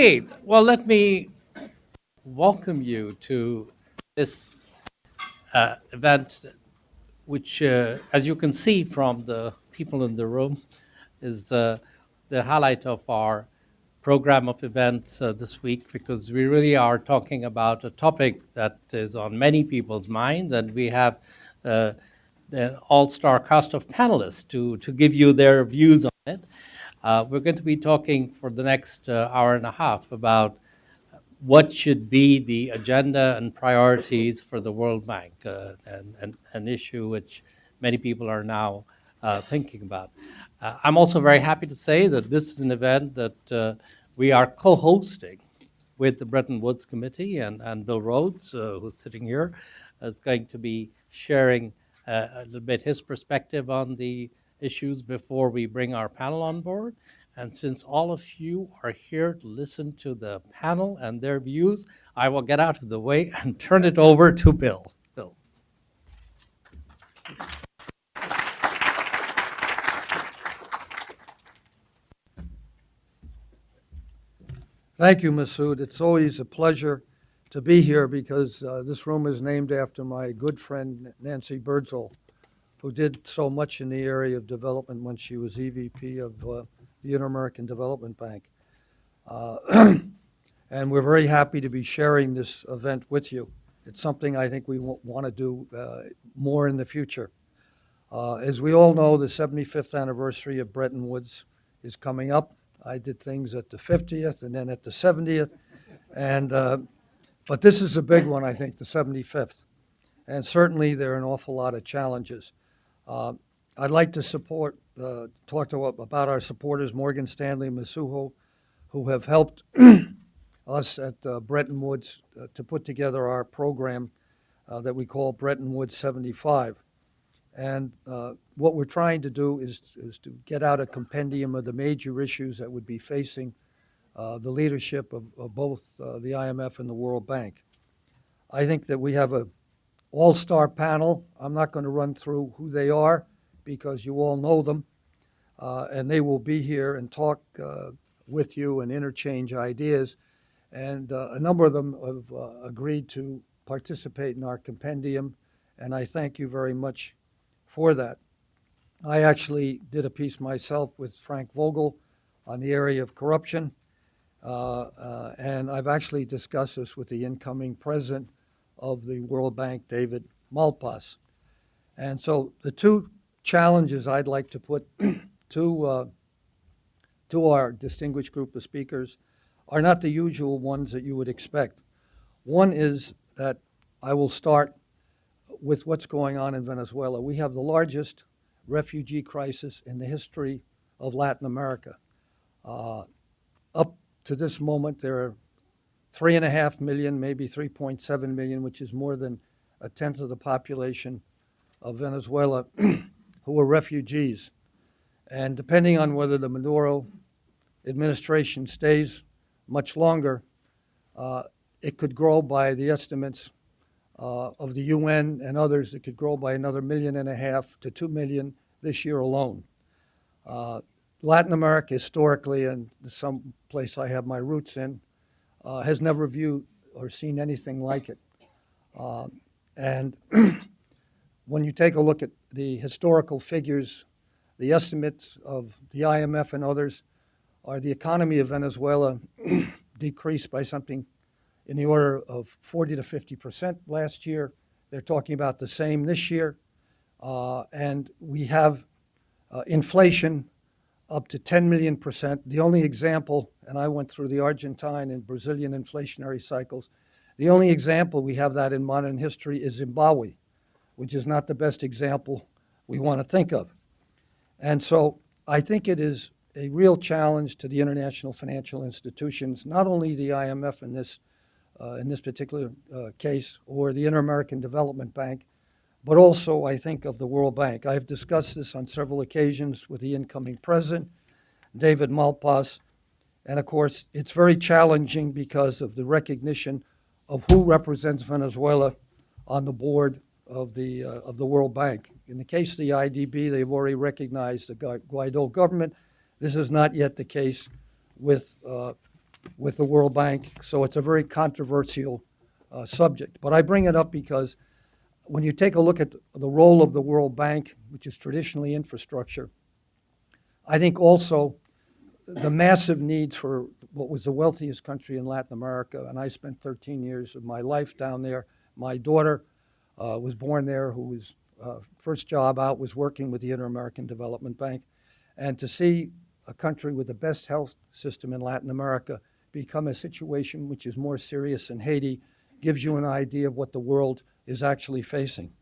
Hey, well, let me welcome you to this event, which, as you can see from the people in the room, is the highlight of our program of events this week, because we really are talking about a topic that is on many people's minds, and we have uh, an all-star cast of panelists to give you their views on it. We're going to be talking for the next hour and a half about what should be the agenda and priorities for the World Bank, and an issue which many people are now thinking about. I'm also very happy to say that this is an event that we are co-hosting with the Bretton Woods Committee, and Bill Rhodes, who's sitting here, is going to be sharing a little bit his perspective on the issues before we bring our panel on board. And since all of you are here to listen to the panel and their views, I will get out of the way and turn it over to Bill. Bill. Thank you, Masood. It's always a pleasure to be here because this room is named after my good friend Nancy Birdsall, who did so much in the area of development when she was EVP of the Inter-American Development Bank. And we're very happy to be sharing this event with you. It's something I think we want to do more in the future. As we all know, the 75th anniversary of Bretton Woods is coming up. I did things at the 50th and then at the 70th. But this is a big one, I think, the 75th. And certainly there are an awful lot of challenges. I'd like to talk about our supporters, Morgan Stanley and Masood, who have helped us at Bretton Woods to put together our program that we call Bretton Woods 75. And what we're trying to do is to get out a compendium of the major issues that would be facing the leadership of both the IMF and the World Bank. I think that we have an all-star panel. I'm not going to run through who they are because you all know them. And they will be here and talk with you and interchange ideas. And a number of them have agreed to participate in our compendium, and I thank you very much for that. I actually did a piece myself with Frank Vogel on the area of corruption, and I've actually discussed this with the incoming president of the World Bank, David Malpass. And so the two challenges I'd like to put to our distinguished group of speakers are not the usual ones that you would expect. One is that I will start with what's going on in Venezuela. We have the largest refugee crisis in the history of Latin America. Up to this moment, there are 3.5 million, maybe 3.7 million, which is more than a tenth of the population of Venezuela, who are refugees. And depending on whether the Maduro administration stays much longer, it could grow by the estimates of the UN and others. It could grow by another 1.5 million to 2 million this year alone. Latin America historically, and some place I have my roots in, has never viewed or seen anything like it. And when you take a look at the historical figures, the estimates of the IMF and others are the economy of Venezuela decreased by something in the order of 40 to 50% last year. They're talking about the same this year. And we have inflation up to 10 million %. The only example, and I went through the Argentine and Brazilian inflationary cycles, the only example we have that in modern history is Zimbabwe, which is not the best example we want to think of. And so I think it is a real challenge to the international financial institutions, not only the IMF in this particular case, or the Inter-American Development Bank, but also I think of the World Bank. I've discussed this on several occasions with the incoming president, David Malpass, and of course it's very challenging because of the recognition of who represents Venezuela on the board of the World Bank. In the case of the IDB, they've already recognized the Guaido government. This is not yet the case with with the World Bank, so it's a very controversial subject. But I bring it up because when you take a look at the role of the World Bank, which is traditionally infrastructure, I think also the massive needs for what was the wealthiest country in Latin America, and I spent 13 years of my life down there. My daughter was born there, who was first job out was working with the Inter-American Development Bank. And to see a country with the best health system in Latin America become a situation which is more serious than Haiti gives you an idea of what the world is actually facing.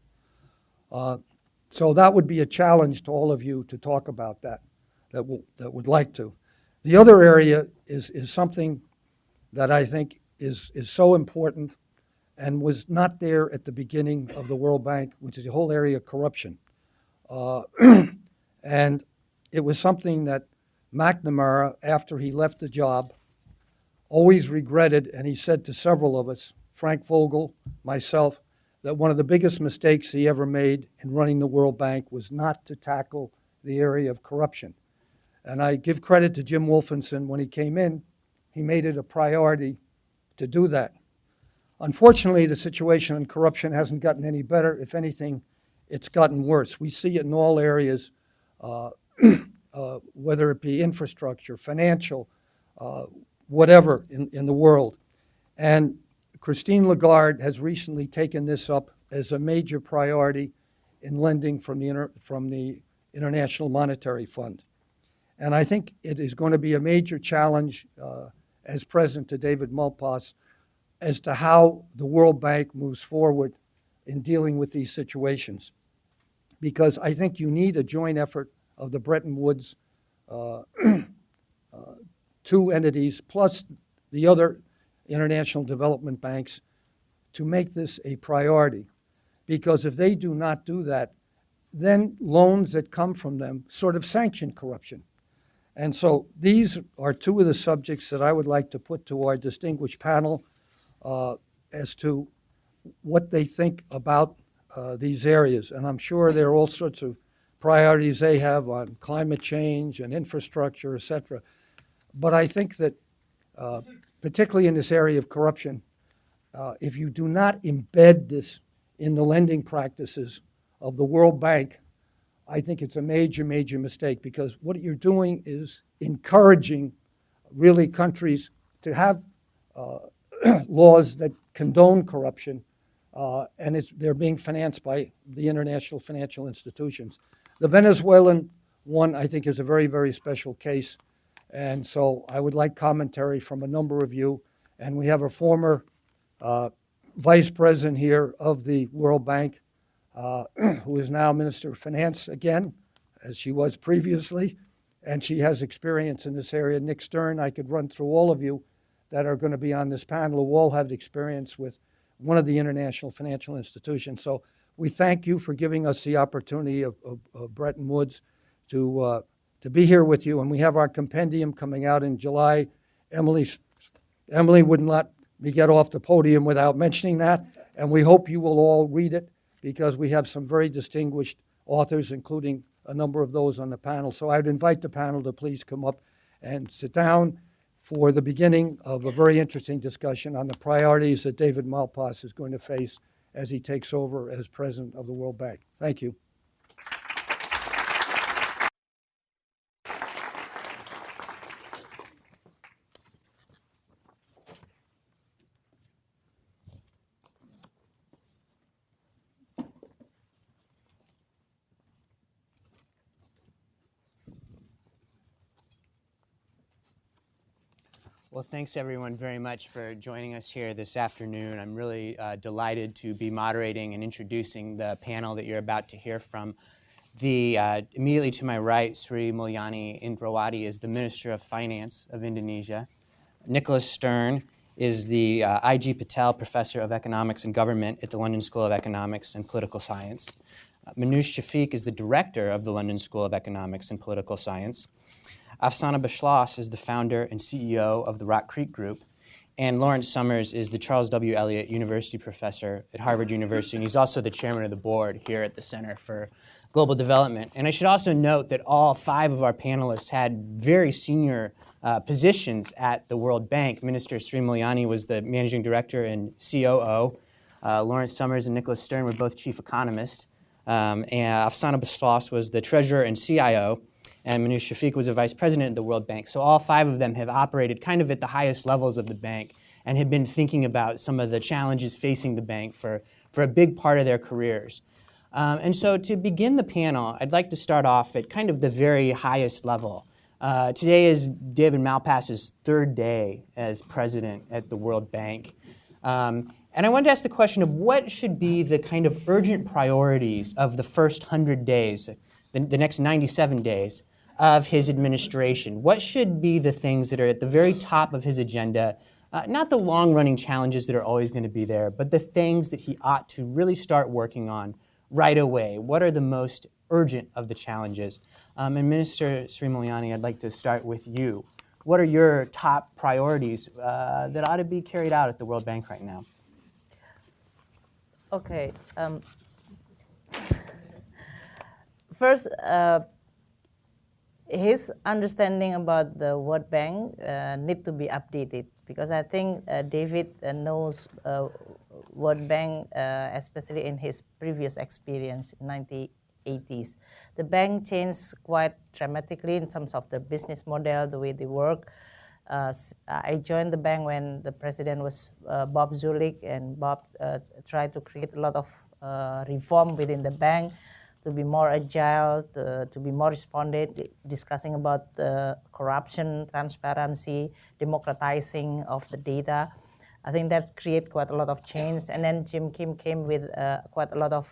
So that would be a challenge to all of you to talk about that would like to. The other area is something that I think is so important and was not there at the beginning of the World Bank, which is the whole area of corruption. And it was something that McNamara, after he left the job, always regretted, and he said to several of us, Frank Vogel, myself, that one of the biggest mistakes he ever made in running the World Bank was not to tackle the area of corruption. And I give credit to Jim Wolfenson. When he came in, he made it a priority to do that. Unfortunately, the situation on corruption hasn't gotten any better. If anything, it's gotten worse. We see it in all areas, whether it be infrastructure, financial, whatever in the world. And Christine Lagarde has recently taken this up as a major priority in lending from the International Monetary Fund. And I think it is going to be a major challenge as President to David Malpass as to how the World Bank moves forward in dealing with these situations. Because I think you need a joint effort of the Bretton Woods two entities plus the other international development banks to make this a priority. Because if they do not do that, then loans that come from them sort of sanction corruption. And so these are two of the subjects that I would like to put to our distinguished panel as to what they think about these areas. And I'm sure there are all sorts of priorities they have on climate change and infrastructure, et cetera. But I think that particularly in this area of corruption, if you do not embed this in the lending practices of the World Bank, I think it's a major, major mistake, because what you're doing is encouraging really countries to have laws that condone corruption, and they're being financed by the international financial institutions. The Venezuelan one, I think, is a very, very special case, and so I would like commentary from a number of you. And we have a former vice president here of the World Bank, who is now Minister of Finance again, as she was previously, and she has experience in this area. Nick Stern, I could run through all of you that are going to be on this panel who all have experience with one of the international financial institutions. So we thank you for giving us the opportunity of Bretton Woods to be here with you. And we have our compendium coming out in July. Emily wouldn't let me get off the podium without mentioning that, and we hope you will all read it, because we have some very distinguished authors, including a number of those on the panel. So I'd invite the panel to please come up and sit down for the beginning of a very interesting discussion on the priorities that David Malpass is going to face as he takes over as president of the World Bank. Thank you. Well, thanks everyone very much for joining us here this afternoon. I'm really delighted to be moderating and introducing the panel that you're about to hear from. Immediately to my right, Sri Mulyani Indrawati is the Minister of Finance of Indonesia. Nicholas Stern is the I.G. Patel Professor of Economics and Government at the London School of Economics and Political Science. Minouche Shafik is the Director of the London School of Economics and Political Science. Afsaneh Beschloss is the founder and CEO of the Rock Creek Group, and Lawrence Summers is the Charles W. Eliot University Professor at Harvard University, and he's also the chairman of the board here at the Center for global development. And I should also note that all 5 of our panelists had very senior positions at the World Bank. Minister Sri Mulyani was the managing director and COO. Lawrence Summers and Nicholas Stern were both chief economists. And Afsaneh Beschloss was the treasurer and CIO. And Minouche Shafik was a vice president of the World Bank. So all 5 of them have operated kind of at the highest levels of the bank and have been thinking about some of the challenges facing the bank for a big part of their careers. And so to begin the panel, I'd like to start off at kind of the very highest level. Today is David Malpass's 3rd day as president at the World Bank. And I wanted to ask the question of what should be the kind of urgent priorities of the first 100 days, the next 97 days of his administration. What should be the things that are at the very top of his agenda, not the long-running challenges that are always going to be there, but the things that he ought to really start working on right away? What are the most urgent of the challenges? And Minister Sri Mulyani, I'd like to start with you. What are your top priorities that ought to be carried out at the World Bank right now? Okay. First, his understanding about the World Bank need to be updated, because I think David knows World Bank, especially in his previous experience in 1980s. The bank changed quite dramatically in terms of the business model, the way they work. I joined the bank when the president was Bob Zulik, and Bob tried to create a lot of reform within the bank to be more agile, to be more responsive, discussing about corruption, transparency, democratizing of the data. I think that created quite a lot of change. And then Jim Kim came with quite a lot of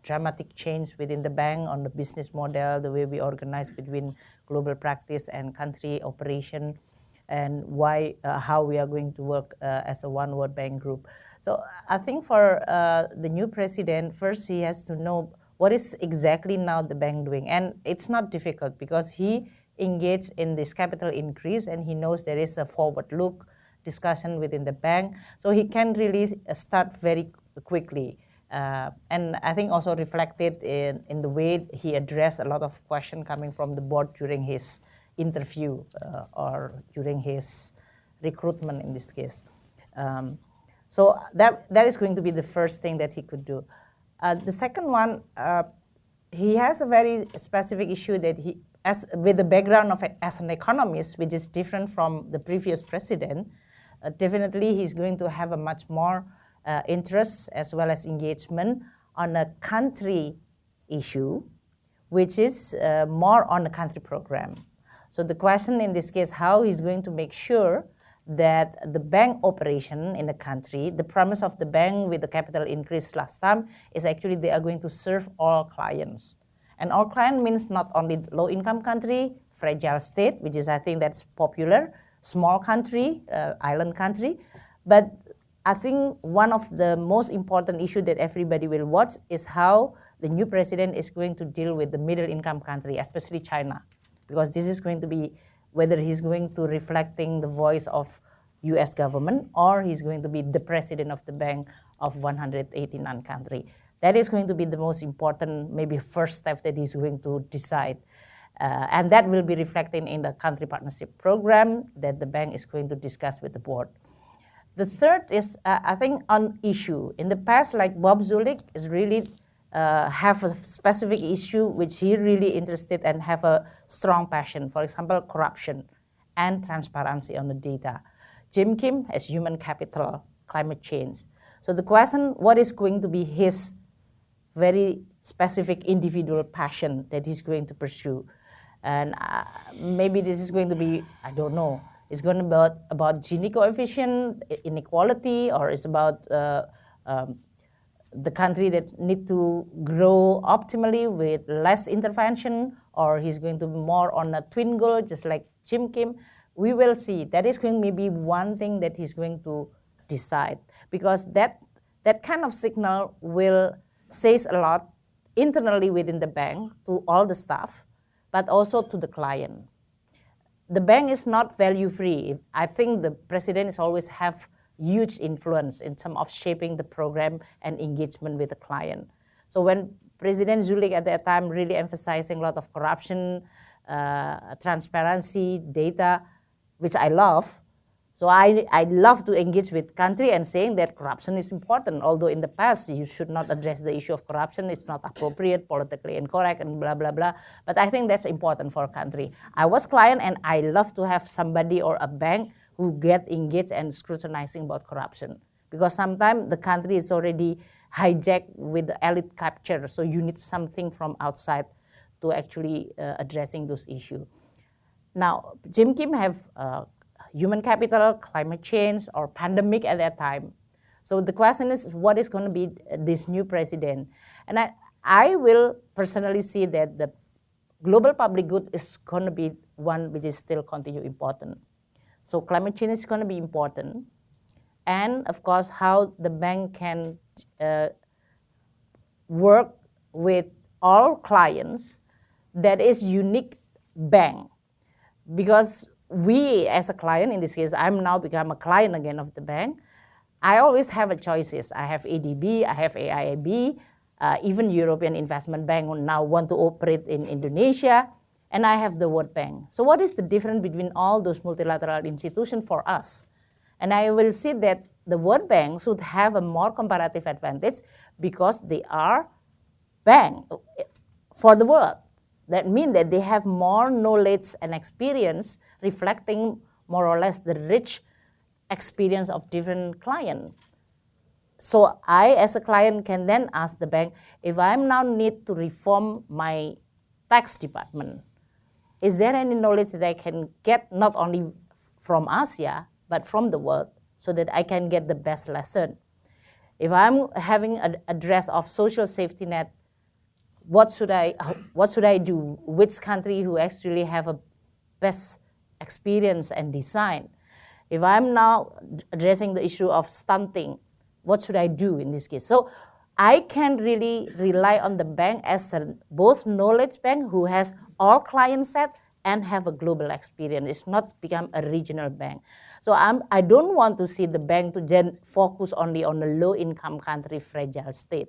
dramatic change within the bank on the business model, the way we organize between global practice and country operation, and how we are going to work as a one World Bank group. So I think for the new president, first he has to know what is exactly now the bank doing. And it's not difficult because he engaged in this capital increase and he knows there is a forward look discussion within the bank. So he can really start very quickly. And I think also reflected in the way he addressed a lot of questions coming from the board during his interview or during his recruitment in this case. So that is going to be the first thing that he could do. The second one, he has a very specific issue that with the background of as an economist, which is different from the previous president, definitely he's going to have a much more interest as well as engagement on a country issue, which is more on the country program. So the question in this case, how he's going to make sure that the bank operation in the country, the premise of the bank with the capital increase last time is actually they are going to serve all clients. And all client means not only low-income country, fragile state, which is I think that's popular, small country, island country. But I think one of the most important issues that everybody will watch is how the new president is going to deal with the middle-income country, especially China. Because this is going to be whether he's going to reflecting the voice of U.S. government or he's going to be the president of the bank of 189 country. That is going to be the most important, maybe first step that he's going to decide. And that will be reflected in the country partnership program that the bank is going to discuss with the board. The third is, I think, on issue. In the past, like Bob Zulik is really have a specific issue which he really interested and have a strong passion. For example, corruption and transparency on the data. Jim Kim has human capital, climate change. So the question, what is going to be his very specific individual passion that he's going to pursue? And maybe this is going to be, I don't know, it's going to be about Gini coefficient, inequality, or it's about the country that need to grow optimally with less intervention, or he's going to be more on a twin goal, just like Jim Kim. We will see. That is going to be one thing that he's going to decide, because that kind of signal will says a lot internally within the bank to all the staff, but also to the client. The bank is not value-free. I think the president is always have huge influence in terms of shaping the program and engagement with the client. So when President Zulik at that time really emphasizing a lot of corruption, transparency, data, which I love. So I love to engage with country and saying that corruption is important, although in the past you should not address the issue of corruption. It's not appropriate, politically incorrect, and blah, blah, blah. But I think that's important for a country. I was client and I love to have somebody or a bank who get engaged and scrutinizing about corruption. Because sometimes the country is already hijacked with the elite capture, so you need something from outside to actually addressing those issues. Now, Jim Kim have human capital, climate change, or pandemic at that time. So the question is, what is going to be this new president? And I will personally see that the global public good is going to be one which is still continue important. So climate change is going to be important. And of course, how the bank can work with all clients that is unique bank. Because we as a client, in this case, I'm now become a client again of the bank, I always have a choices. I have ADB, I have AIIB, even European Investment Bank now want to operate in Indonesia, and I have the World Bank. So what is the difference between all those multilateral institutions for us? And I will see that the World Bank should have a more comparative advantage because they are bank for the world. That means that they have more knowledge and experience reflecting more or less the rich experience of different clients. So I, as a client, can then ask the bank, if I now need to reform my tax department, is there any knowledge that I can get not only from Asia, but from the world, so that I can get the best lesson? If I'm having an address of social safety net, what should I do? Which country who actually have a best experience and design? If I'm now addressing the issue of stunting, what should I do in this case? So I can really rely on the bank as a both knowledge bank who has all client set and have a global experience. It's not become a regional bank. So I don't want to see the bank to then focus only on a low-income country fragile state.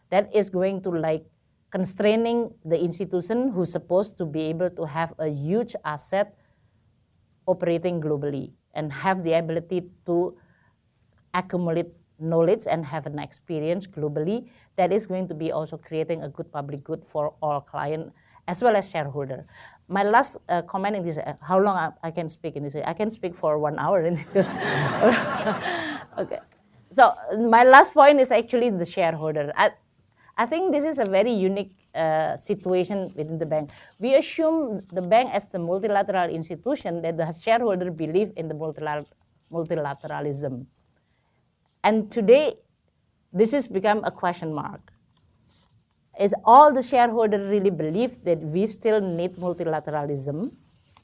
That is going to like constraining the institution who's supposed to be able to have a huge asset operating globally and have the ability to accumulate knowledge and have an experience globally that is going to be also creating a good public good for all clients as well as shareholder. My last comment in this, how long I can speak in this? I can speak for 1 hour. Okay. So my last point is actually the shareholder. I think this is a very unique situation within the bank. We assume the bank as the multilateral institution that the shareholder believe in the multilateralism. And today, this has become a question mark. Is all the shareholders really believe that we still need multilateralism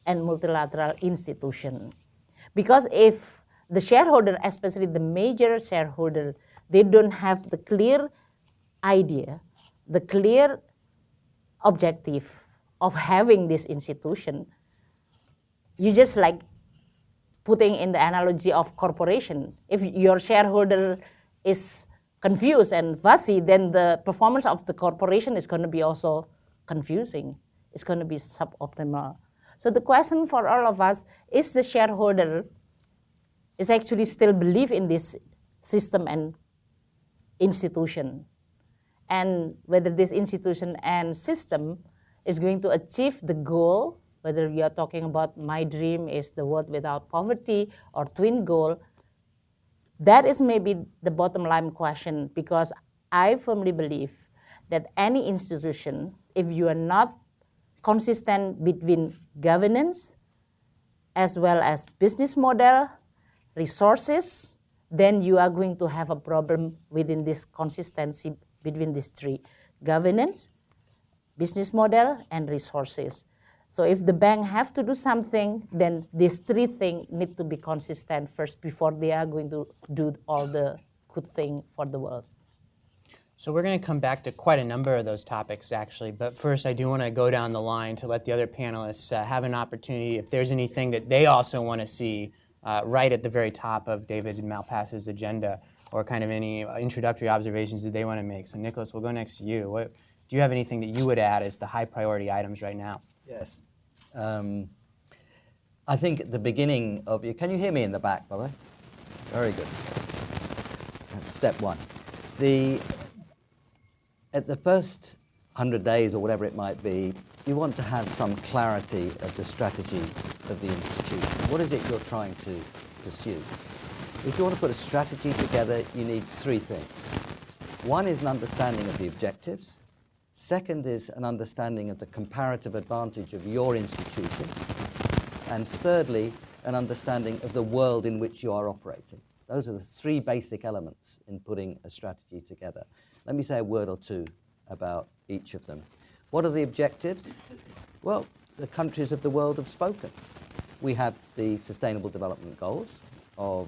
and multilateral institution? Because if the shareholder, especially the major shareholder, they don't have the clear idea, the clear objective of having this institution, you just like putting in the analogy of corporation. If your shareholder is confused and fuzzy, then the performance of the corporation is going to be also confusing. It's going to be suboptimal. So the question for all of us is the shareholder is actually still believe in this system and institution, and whether this institution and system is going to achieve the goal, whether you are talking about my dream is the world without poverty or twin goal. That is maybe the bottom line question, because I firmly believe that any institution, if you are not consistent between governance as well as business model, resources, then you are going to have a problem within this consistency between these three: governance, business model, and resources. So if the bank have to do something, then these three things need to be consistent first before they are going to do all the good thing for the world. So we're going to come back to quite a number of those topics, actually. But first, I do want to go down the line to let the other panelists have an opportunity, if there's anything that they also want to see right at the very top of David Malpass's agenda. or kind of any introductory observations that they want to make. So Nicholas, we'll go next to you. Do you have anything that you would add as the high priority items right now? Yes. I think at the beginning of you, can you hear me in the back, by the way? Very good. That's step one. At the first 100 days or whatever it might be, you want to have some clarity of the strategy of the institution. What is it you're trying to pursue? If you want to put a strategy together, you need three things. One is an understanding of the objectives. Second is an understanding of the comparative advantage of your institution. And thirdly, an understanding of the world in which you are operating. Those are the three basic elements in putting a strategy together. Let me say a word or two about each of them. What are the objectives? Well, the countries of the world have spoken. We have the Sustainable Development Goals of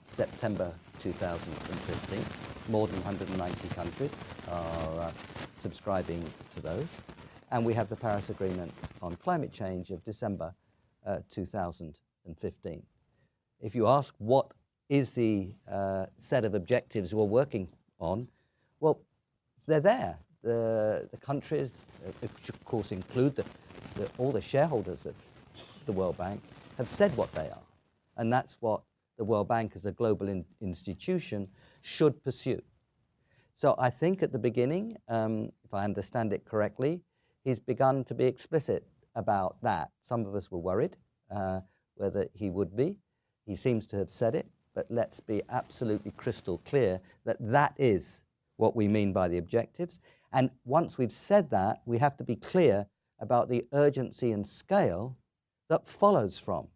September 2015. More than 190 countries are subscribing to those. And we have the Paris Agreement on Climate Change of December 2015. If you ask what is the set of objectives we're working on, well, they're there. The countries, which of course include all the shareholders of the World Bank, have said what they are. And that's what the World Bank as a global institution should pursue. So I think at the beginning, if I understand it correctly, he's begun to be explicit about that. Some of us were worried whether he would be. He seems to have said it, but let's be absolutely crystal clear that that is what we mean by the objectives. And once we've said that, we have to be clear about the urgency and scale that follows from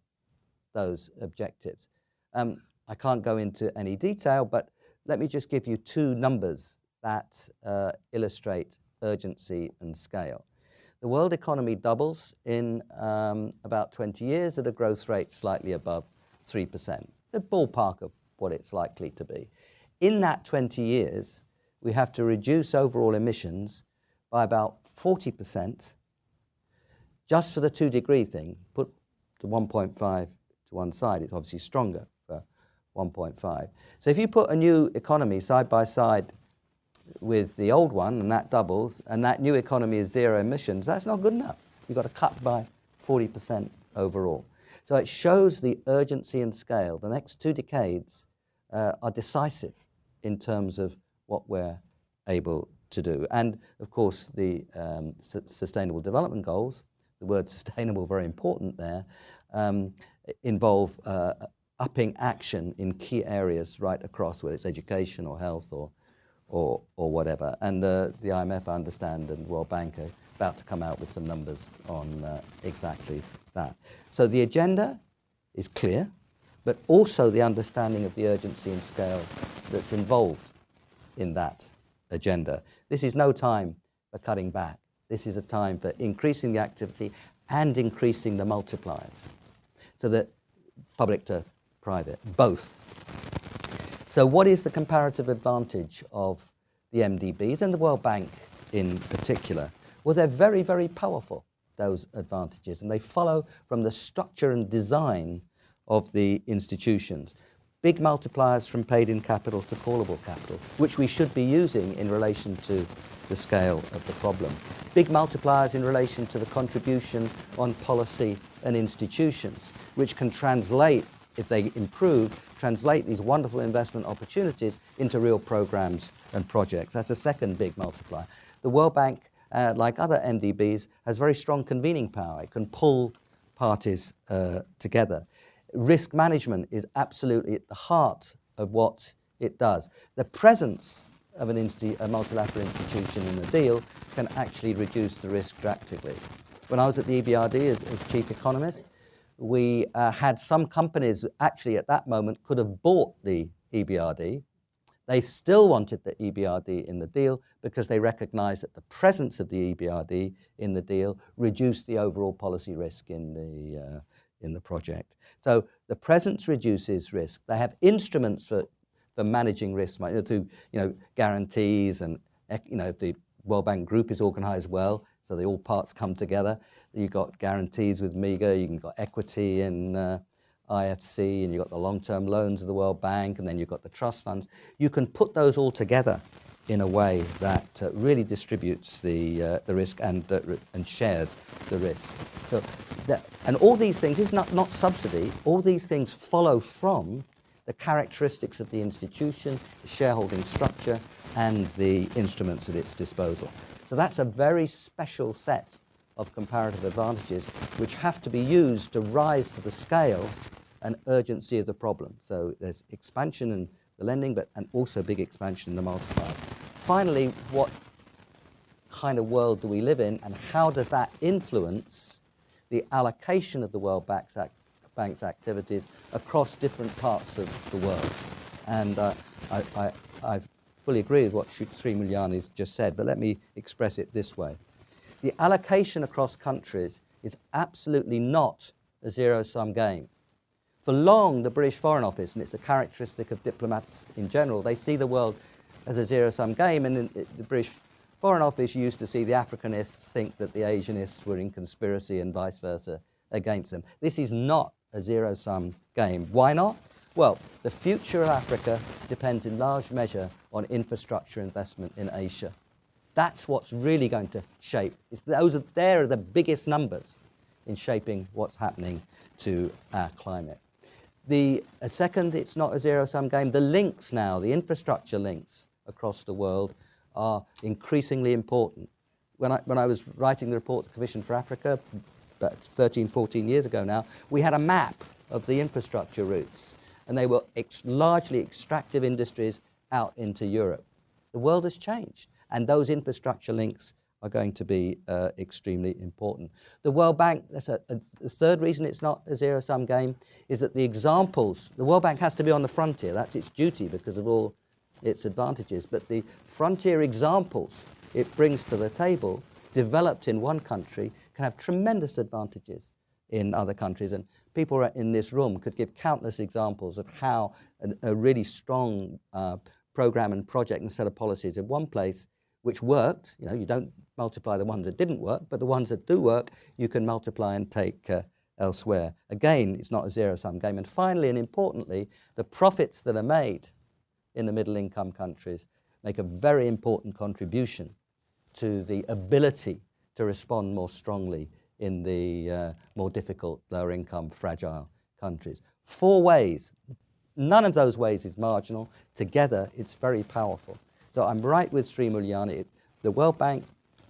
those objectives. I can't go into any detail, but let me just give you two numbers that illustrate urgency and scale. The world economy doubles in about 20 years at a growth rate slightly above 3%, the ballpark of what it's likely to be. In that 20 years, we have to reduce overall emissions by about 40%, just for the 2-degree thing. Put the 1.5 to one side, it's obviously stronger for 1.5. So if you put a new economy side by side with the old one, and that doubles, and that new economy is zero emissions, that's not good enough. You've got to cut by 40% overall. So it shows the urgency and scale. The next 2 decades are decisive in terms of what we're able to do. And of course, the Sustainable Development Goals, the word sustainable, very important there, involve upping action in key areas right across, whether it's education or health or whatever. And the IMF, I understand, and World Bank are about to come out with some numbers on exactly that. So the agenda is clear, but also the understanding of the urgency and scale that's involved in that agenda. This is no time for cutting back. This is a time for increasing the activity and increasing the multipliers, so that public to private, both. So what is the comparative advantage of the MDBs and the World Bank in particular? Well, they're very, very powerful, those advantages, and they follow from the structure and design of the institutions. Big multipliers from paid-in capital to callable capital, which we should be using in relation to the scale of the problem. Big multipliers in relation to the contribution on policy and institutions, which can translate, if they improve, translate these wonderful investment opportunities into real programs and projects. That's a second big multiplier. The World Bank, like other MDBs, has very strong convening power. It can pull parties together. Risk management is absolutely at the heart of what it does. The presence of a multilateral institution in the deal can actually reduce the risk drastically. When I was at the EBRD as chief economist, we had some companies who actually at that moment could have bought the EBRD. They still wanted the EBRD in the deal because they recognized that the presence of the EBRD in the deal reduced the overall policy risk in the project. So the presence reduces risk. They have instruments for managing risk through guarantees, and if the World Bank group is organized well, so all parts come together. You've got guarantees with MEGA, you've got equity in IFC, and you've got the long-term loans of the World Bank, and then you've got the trust funds. You can put those all together in a way that really distributes the risk and shares the risk. So and all these things is not subsidy. All these things follow from the characteristics of the institution, the shareholding structure, and the instruments at its disposal. So that's a very special set of comparative advantages which have to be used to rise to the scale and urgency of the problem. So there's expansion in the lending, and also big expansion in the multipliers. Finally, what kind of world do we live in, and how does that influence the allocation of the World Bank's activities across different parts of the world? And I fully agree with what Sri Mulyani's just said, but let me express it this way. The allocation across countries is absolutely not a zero-sum game. For long, the British Foreign Office, and it's a characteristic of diplomats in general, they see the world as a zero-sum game, and the British Foreign Office used to see the Africanists think that the Asianists were in conspiracy and vice versa against them. This is not a zero-sum game. Why not? Well, the future of Africa depends in large measure on infrastructure investment in Asia. That's what's really going to shape. There are the biggest numbers in shaping what's happening to our climate. Second, it's not a zero-sum game. The links now, the infrastructure links across the world are increasingly important. When I was writing the report to the Commission for Africa, about 13, 14 years ago now, we had a map of the infrastructure routes, and they were largely extractive industries out into Europe. The world has changed, and those infrastructure links are going to be extremely important. The World Bank, the third reason it's not a zero-sum game, is that the World Bank has to be on the frontier. That's its duty because of all its advantages. But the frontier examples it brings to the table, developed in one country, can have tremendous advantages in other countries. And people in this room could give countless examples of how a really strong program and project and set of policies in one place which worked, you don't multiply the ones that didn't work, but the ones that do work, you can multiply and take elsewhere. Again, it's not a zero-sum game. And finally, and importantly, the profits that are made in the middle-income countries make a very important contribution to the ability to respond more strongly in the more difficult, lower-income, fragile countries. 4 ways. None of those ways is marginal. Together, it's very powerful. So I'm right with Sri Mulyani. The World Bank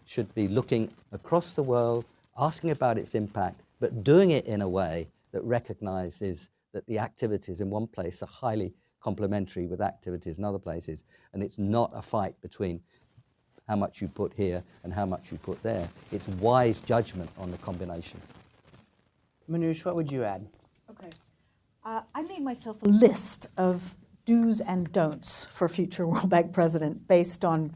should be looking across the world, asking about its impact, but doing it in a way that recognizes that the activities in one place are highly complementary with activities in other places, and it's not a fight between how much you put here and how much you put there. It's wise judgment on the combination. Minouche, what would you add? Okay. I made myself a list of do's and don'ts for future World Bank president based on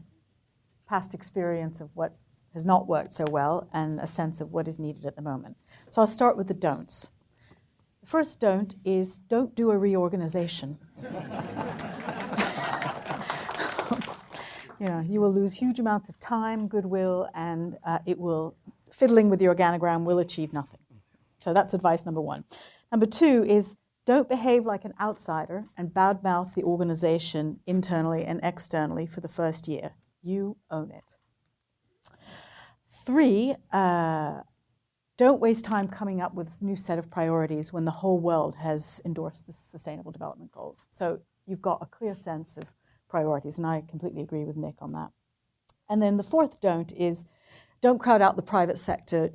past experience of what has not worked so well and a sense of what is needed at the moment. So I'll start with the don'ts. The first don't is don't do a reorganization. You will lose huge amounts of time, goodwill, and fiddling with the organogram will achieve nothing. So that's advice number 1. Number 2 is don't behave like an outsider and badmouth the organization internally and externally for the first year. You own it. 3, don't waste time coming up with a new set of priorities when the whole world has endorsed the Sustainable Development Goals. So you've got a clear sense of priorities, and I completely agree with Nick on that. And then the 4th don't is don't crowd out the private sector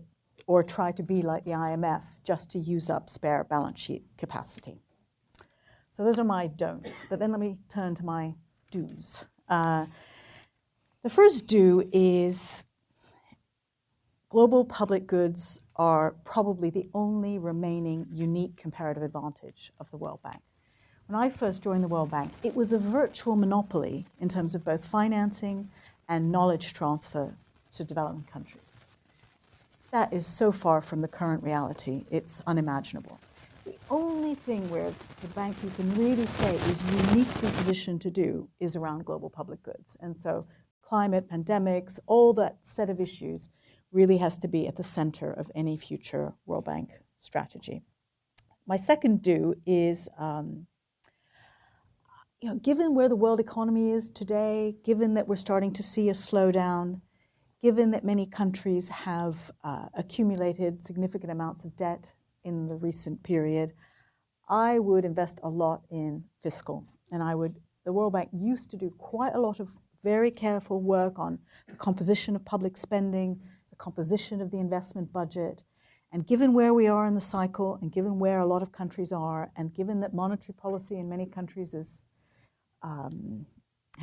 or try to be like the IMF just to use up spare balance sheet capacity. So those are my don'ts, but then let me turn to my do's. The first do is global public goods are probably the only remaining unique comparative advantage of the World Bank. When I first joined the World Bank, it was a virtual monopoly in terms of both financing and knowledge transfer to developing countries. That is so far from the current reality, it's unimaginable. The only thing where the bank you can really say is uniquely positioned to do is around global public goods. And so climate, pandemics, all that set of issues really has to be at the center of any future World Bank strategy. My second do is, given where the world economy is today, given that we're starting to see a slowdown, given that many countries have accumulated significant amounts of debt in the recent period, I would invest a lot in fiscal. And the World Bank used to do quite a lot of very careful work on the composition of public spending, the composition of the investment budget. And given where we are in the cycle, and given where a lot of countries are, and given that monetary policy in many countries has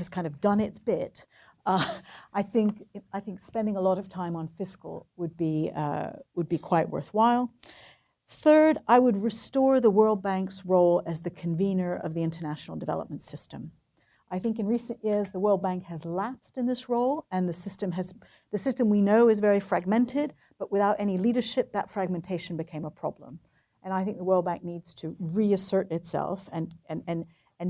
kind of done its bit, I think spending a lot of time on fiscal would be quite worthwhile. Third, I would restore the World Bank's role as the convener of the international development system. I think in recent years the World Bank has lapsed in this role, and the system we know is very fragmented, but without any leadership, that fragmentation became a problem. And I think the World Bank needs to reassert itself and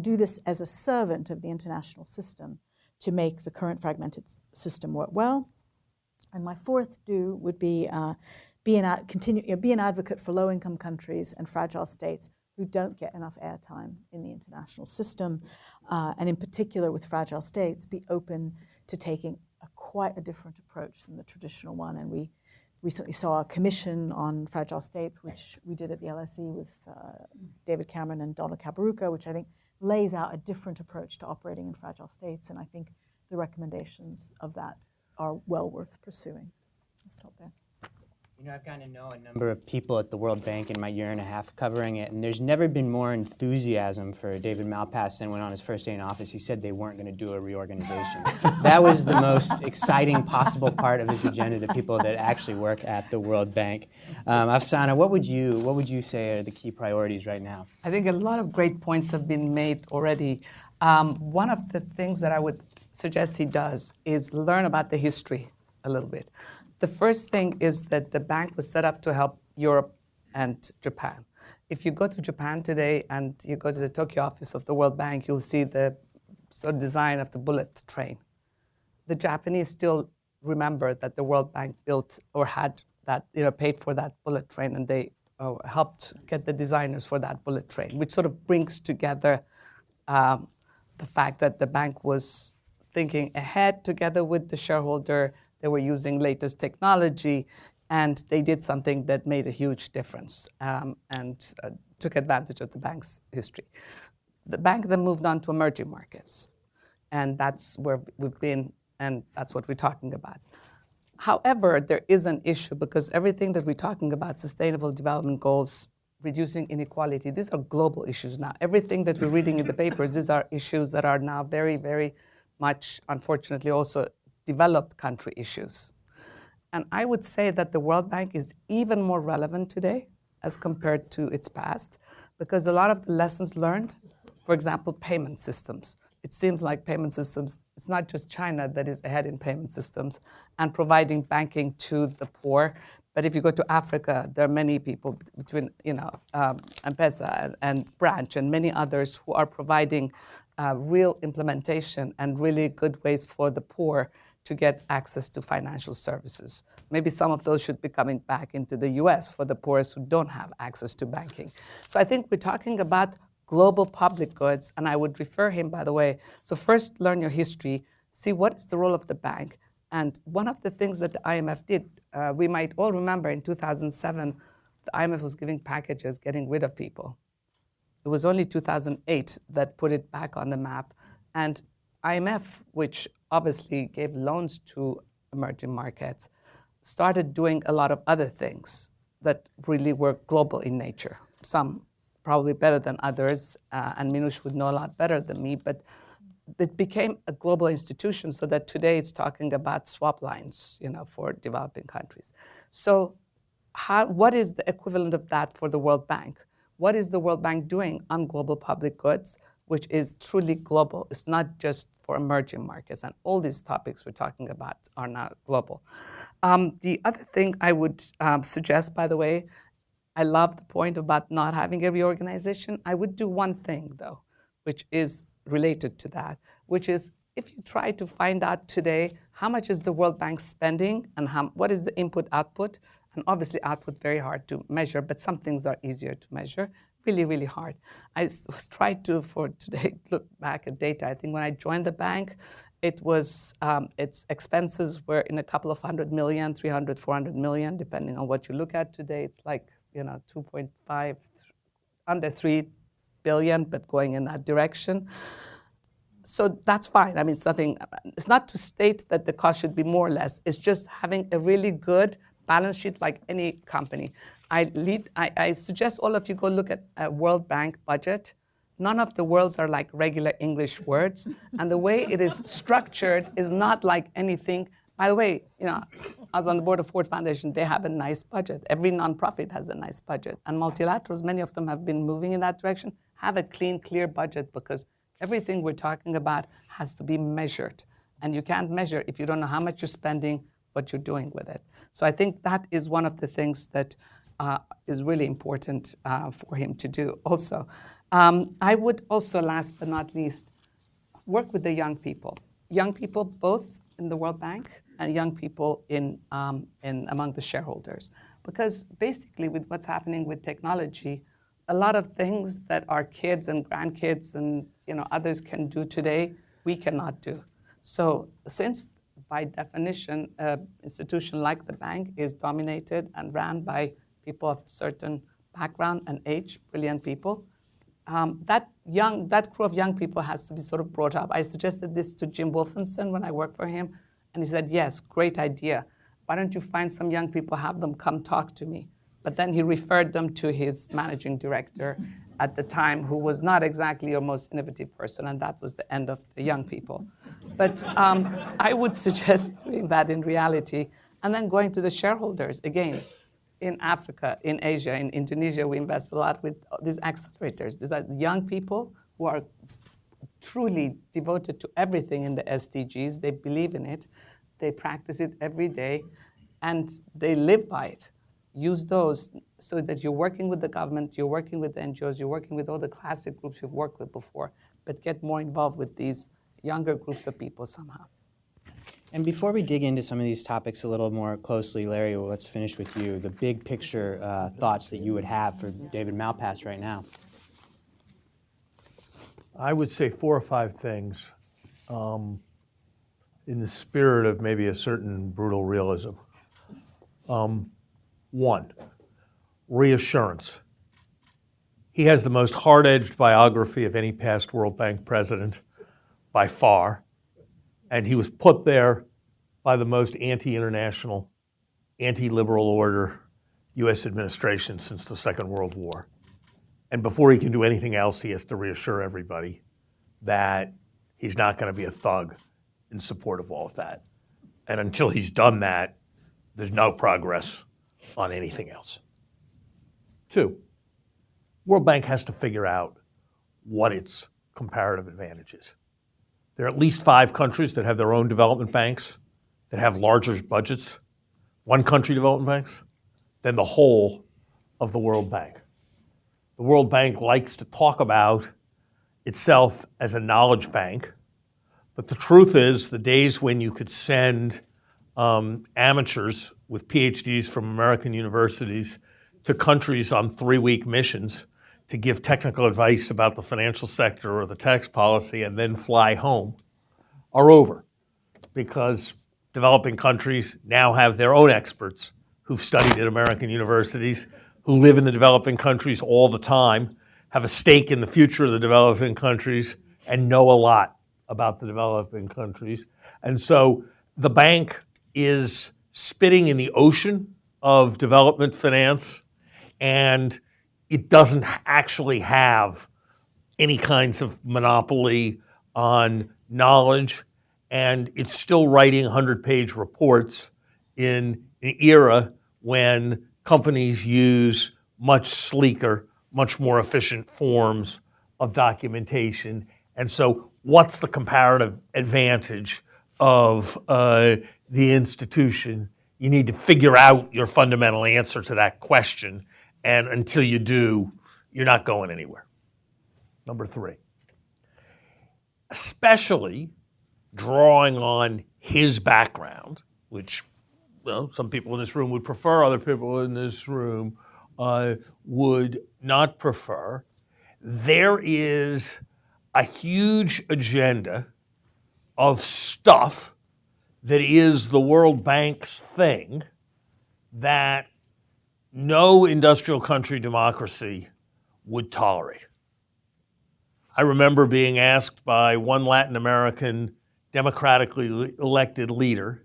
do this as a servant of the international system to make the current fragmented system work well. And my fourth do would be be an advocate for low-income countries and fragile states who don't get enough airtime in the international system, and in particular with fragile states, be open to taking quite a different approach than the traditional one. And we recently saw a commission on fragile states, which we did at the LSE with David Cameron and Donald Cabaruca, which I think lays out a different approach to operating in fragile states. And I think the recommendations of that are well worth pursuing. I'll stop there. I've gotten to know a number of people at the World Bank in my year and a half covering it, and there's never been more enthusiasm for David Malpass than when on his first day in office he said they weren't going to do a reorganization. That was the most exciting possible part of his agenda to people that actually work at the World Bank. Afsaneh, what would you say are the key priorities right now? I think a lot of great points have been made already. One of the things that I would suggest he does is learn about the history a little bit. The first thing is that the bank was set up to help Europe and Japan. If you go to Japan today and you go to the Tokyo office of the World Bank, you'll see the sort of design of the bullet train. The Japanese still remember that the World Bank built or had that, paid for that bullet train, and they helped get the designers for that bullet train, which sort of brings together the fact that the bank was thinking ahead together with the shareholder. They were using latest technology, and they did something that made a huge difference and took advantage of the bank's history. The bank then moved on to emerging markets, and that's where we've been, and that's what we're talking about. However, there is an issue because everything that we're talking about, sustainable development goals, reducing inequality, these are global issues now. Everything that we're reading in the papers, these are issues that are now very, very much, unfortunately, also developed country issues. And I would say that the World Bank is even more relevant today as compared to its past, because a lot of the lessons learned, for example, payment systems. It seems like payment systems, it's not just China that is ahead in payment systems and providing banking to the poor. But if you go to Africa, there are many people between, M-Pesa and Branch and many others who are providing real implementation and really good ways for the poor to get access to financial services. Maybe some of those should be coming back into the US for the poorest who don't have access to banking. So I think we're talking about global public goods, and I would refer him, by the way. So first, learn your history, see what is the role of the bank. And one of the things that the IMF did, we might all remember in 2007, the IMF was giving packages, getting rid of people. It was only 2008 that put it back on the map. And IMF, which obviously gave loans to emerging markets, started doing a lot of other things that really were global in nature. Some probably better than others, and Minouche would know a lot better than me, but it became a global institution so that today it's talking about swap lines, for developing countries. So what is the equivalent of that for the World Bank? What is the World Bank doing on global public goods, which is truly global? It's not just for emerging markets, and all these topics we're talking about are now global. The other thing I would suggest, by the way, I love the point about not having a reorganization. I would do one thing, though, which is related to that, which is if you try to find out today how much is the World Bank spending and what is the input-output, and obviously output very hard to measure, but some things are easier to measure, really, really hard. I was tried to, for today, look back at data. I think when I joined the bank, it was, its expenses were in a couple of 100 million, 300, 400 million, depending on what you look at today. It's like, 2.5, under 3 billion, but going in that direction. So that's fine. I mean, it's not to state that the cost should be more or less. It's just having a really good balance sheet like any company. I suggest all of you go look at a World Bank budget. None of the words are like regular English words. And the way it is structured is not like anything. By the way, I was on the board of Ford Foundation. They have a nice budget. Every nonprofit has a nice budget. And multilaterals, many of them have been moving in that direction, have a clean, clear budget, because everything we're talking about has to be measured. And you can't measure if you don't know how much you're spending, what you're doing with it. So I think that is one of the things that is really important for him to do also. I would also, last but not least, work with the young people. Young people both in the World Bank and young people in among the shareholders. Because basically with what's happening with technology, a lot of things that our kids and grandkids and others can do today, we cannot do. So since by definition, an institution like the bank is dominated and ran by people of certain background and age, brilliant people, that crew of young people has to be sort of brought up. I suggested this to Jim Wolfenson when I worked for him, and he said, yes, great idea. Why don't you find some young people, have them come talk to me? But then he referred them to his managing director at the time, who was not exactly your most innovative person, and that was the end of the young people. But I would suggest doing that in reality, and then going to the shareholders. Again, in Africa, in Asia, in Indonesia, we invest a lot with these accelerators. These are young people who are truly devoted to everything in the SDGs. They believe in it. They practice it every day, and they live by it. Use those so that you're working with the government, you're working with the NGOs, you're working with all the classic groups you've worked with before, but get more involved with these younger groups of people somehow. And before we dig into some of these topics a little more closely, Larry, well, let's finish with you. The big picture thoughts that you would have for David Malpass right now. I would say 4 or 5 things in the spirit of maybe a certain brutal realism. 1, reassurance. He has the most hard-edged biography of any past World Bank president by far, and he was put there by the most anti-international, anti-liberal order U.S. administration since the Second World War. And before he can do anything else, he has to reassure everybody that he's not going to be a thug in support of all of that. And until he's done that, there's no progress on anything else. 2, World Bank has to figure out what its comparative advantage is. There are at least 5 countries that have their own development banks that have larger budgets, one country development banks, than the whole of the World Bank. The World Bank likes to talk about itself as a knowledge bank, but the truth is the days when you could send amateurs with PhDs from American universities to countries on 3-week missions to give technical advice about the financial sector or the tax policy and then fly home are over, because developing countries now have their own experts who've studied at American universities, who live in the developing countries all the time, have a stake in the future of the developing countries, and know a lot about the developing countries. And so the bank is spitting in the ocean of development finance, and it doesn't actually have any kinds of monopoly on knowledge, and it's still writing 100-page reports in an era when companies use much sleeker, much more efficient forms of documentation. And so what's the comparative advantage of the institution? You need to figure out your fundamental answer to that question. And until you do, you're not going anywhere. Number 3, especially drawing on his background, which some people in this room would prefer, other people in this room would not prefer. There is a huge agenda of stuff that is the World Bank's thing that no industrial country democracy would tolerate. I remember being asked by one Latin American democratically elected leader,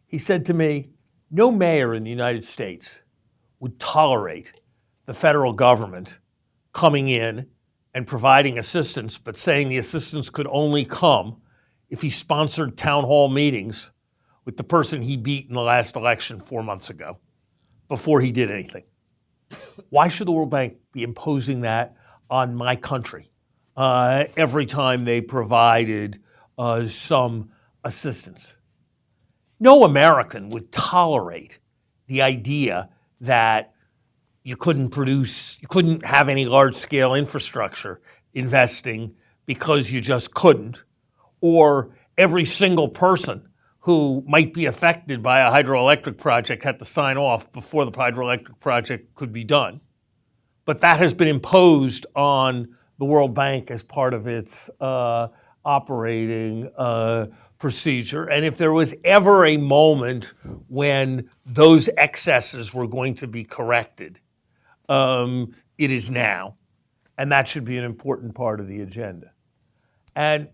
he said to me, no mayor in the United States would tolerate the federal government coming in and providing assistance, but saying the assistance could only come if he sponsored town hall meetings with the person he beat in the last election 4 months ago, before he did anything. Why should the World Bank be imposing that on my country every time they provided some assistance? No American would tolerate the idea that you couldn't have any large-scale infrastructure investing because you just couldn't, or every single person who might be affected by a hydroelectric project had to sign off before the hydroelectric project could be done. But that has been imposed on the World Bank as part of its operating procedure. And if there was ever a moment when those excesses were going to be corrected, it is now. And that should be an important part of the agenda. And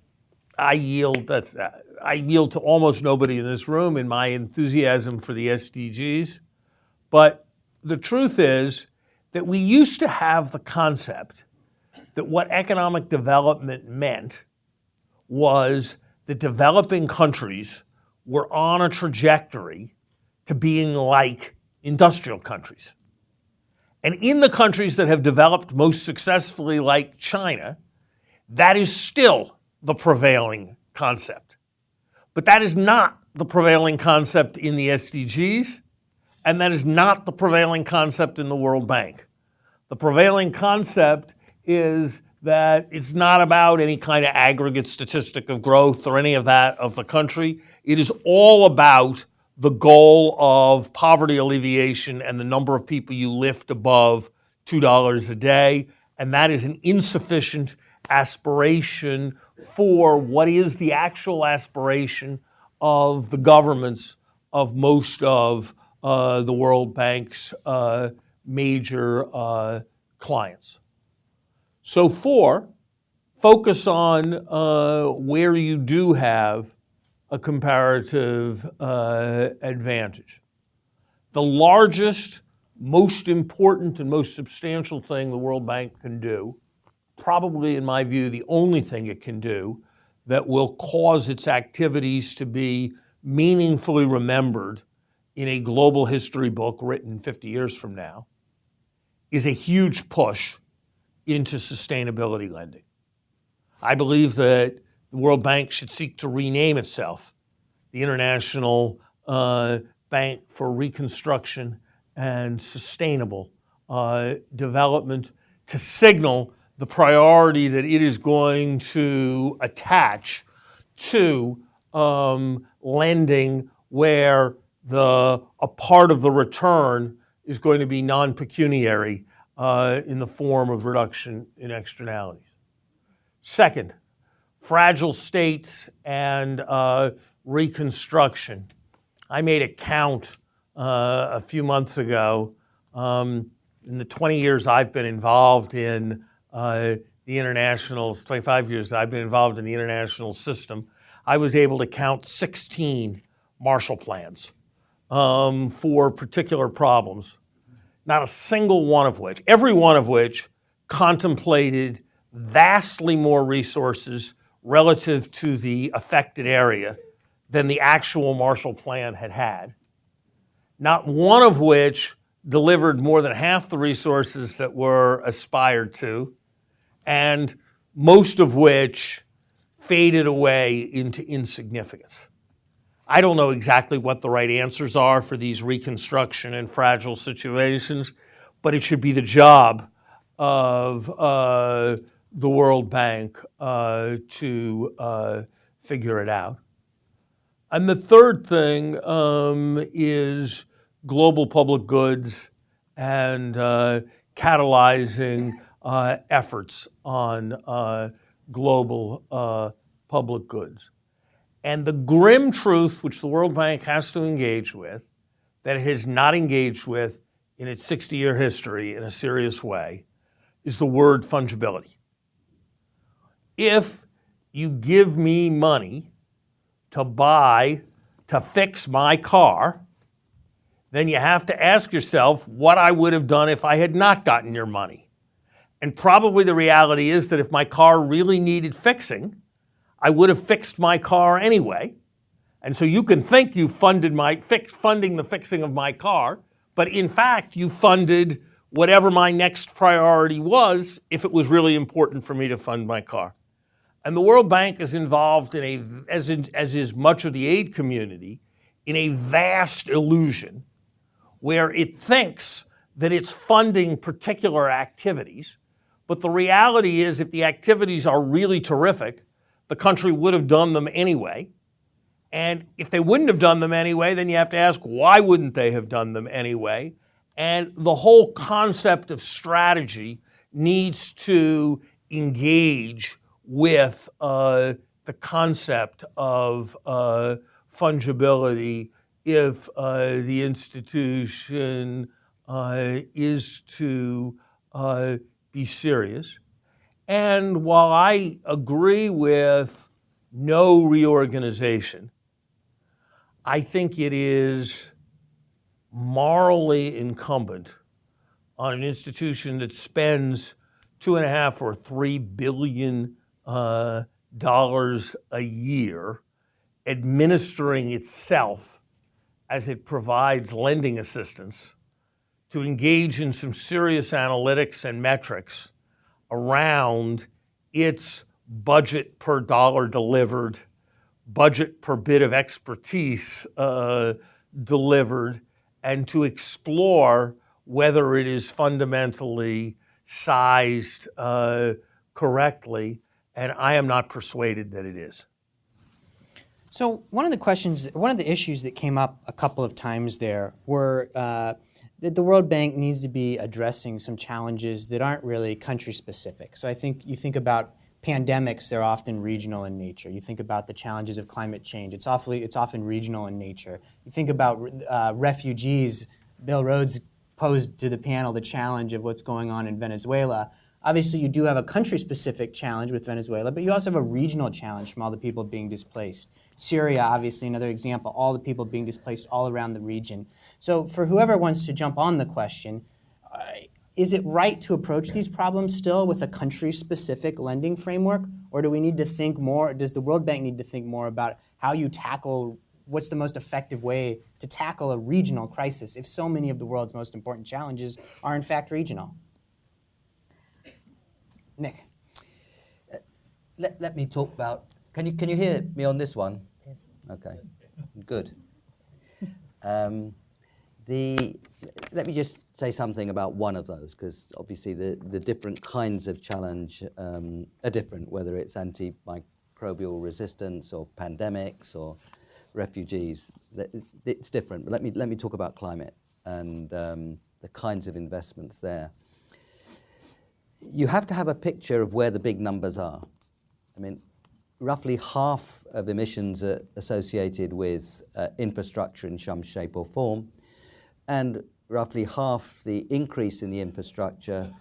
I yield to almost nobody in this room in my enthusiasm for the SDGs. But the truth is that we used to have the concept that what economic development meant was that developing countries were on a trajectory to being like industrial countries. And in the countries that have developed most successfully, like China, that is still the prevailing concept. But that is not the prevailing concept in the SDGs, and that is not the prevailing concept in the World Bank. The prevailing concept is that it's not about any kind of aggregate statistic of growth or any of that of the country. It is all about the goal of poverty alleviation and the number of people you lift above $2 a day, and that is an insufficient aspiration for what is the actual aspiration of the governments of most of the World Bank's major clients. So focus on where you do have a comparative advantage. The largest, most important, and most substantial thing the World Bank can do, probably in my view the only thing it can do that will cause its activities to be meaningfully remembered in a global history book written 50 years from now, is a huge push into sustainability lending. I believe that the World Bank should seek to rename itself the International Bank for Reconstruction and Sustainable Development, to signal the priority that it is going to attach to lending where a part of the return is going to be non-pecuniary in the form of reduction in externalities. Second, fragile states and reconstruction. I made a count a few months ago. In the 20 years I've been involved in the international, 25 years I've been involved in the international system, I was able to count 16 Marshall Plans for particular problems. Not a single one of which, every one of which contemplated vastly more resources relative to the affected area than the actual Marshall Plan had. Not one of which delivered more than half the resources that were aspired to, and most of which faded away into insignificance. I don't know exactly what the right answers are for these reconstruction and fragile situations, but it should be the job of the World Bank to figure it out. And the third thing is global public goods and catalyzing efforts on global public goods. And the grim truth which the World Bank has to engage with, that it has not engaged with in its 60-year history in a serious way, is the word fungibility. If you give me money to fix my car, then you have to ask yourself what I would have done if I had not gotten your money. And probably the reality is that if my car really needed fixing, I would have fixed my car anyway. And so you can think you funded funding the fixing of my car, but in fact you funded whatever my next priority was if it was really important for me to fund my car. And the World Bank is involved as is much of the aid community, in a vast illusion where it thinks that it's funding particular activities, but the reality is if the activities are really terrific, the country would have done them anyway. And if they wouldn't have done them anyway, then you have to ask, why wouldn't they have done them anyway? And the whole concept of strategy needs to engage with the concept of fungibility if the institution is to be serious. And while I agree with no reorganization, I think it is morally incumbent on an institution that spends $2.5 or $3 billion a year administering itself as it provides lending assistance to engage in some serious analytics and metrics around its budget per dollar delivered, budget per bit of expertise delivered, and to explore whether it is fundamentally sized correctly, and I am not persuaded that it is. So one of the issues that came up a couple of times there were that the World Bank needs to be addressing some challenges that aren't really country specific. So I think you think about pandemics, they're often regional in nature. You think about the challenges of climate change, it's often regional in nature. You think about refugees. Bill Rhodes posed to the panel the challenge of what's going on in Venezuela. Obviously, you do have a country-specific challenge with Venezuela, but you also have a regional challenge from all the people being displaced. Syria, obviously, another example, all the people being displaced all around the region. So for whoever wants to jump on the question, is it right to approach these problems still with a country-specific lending framework? Or do we need to think more, does the World Bank need to think more about how you tackle, what's the most effective way to tackle a regional crisis if so many of the world's most important challenges are in fact regional? Nick. Let me talk about, can you hear me on this one? Yes. Okay, good. Let me just say something about one of those, because obviously the different kinds of challenge are different, whether it's antimicrobial resistance or pandemics or refugees. It's different. But let me talk about climate and the kinds of investments there. You have to have a picture of where the big numbers are. I mean, roughly half of emissions are associated with infrastructure in some shape or form, and roughly half the increase in the infrastructure,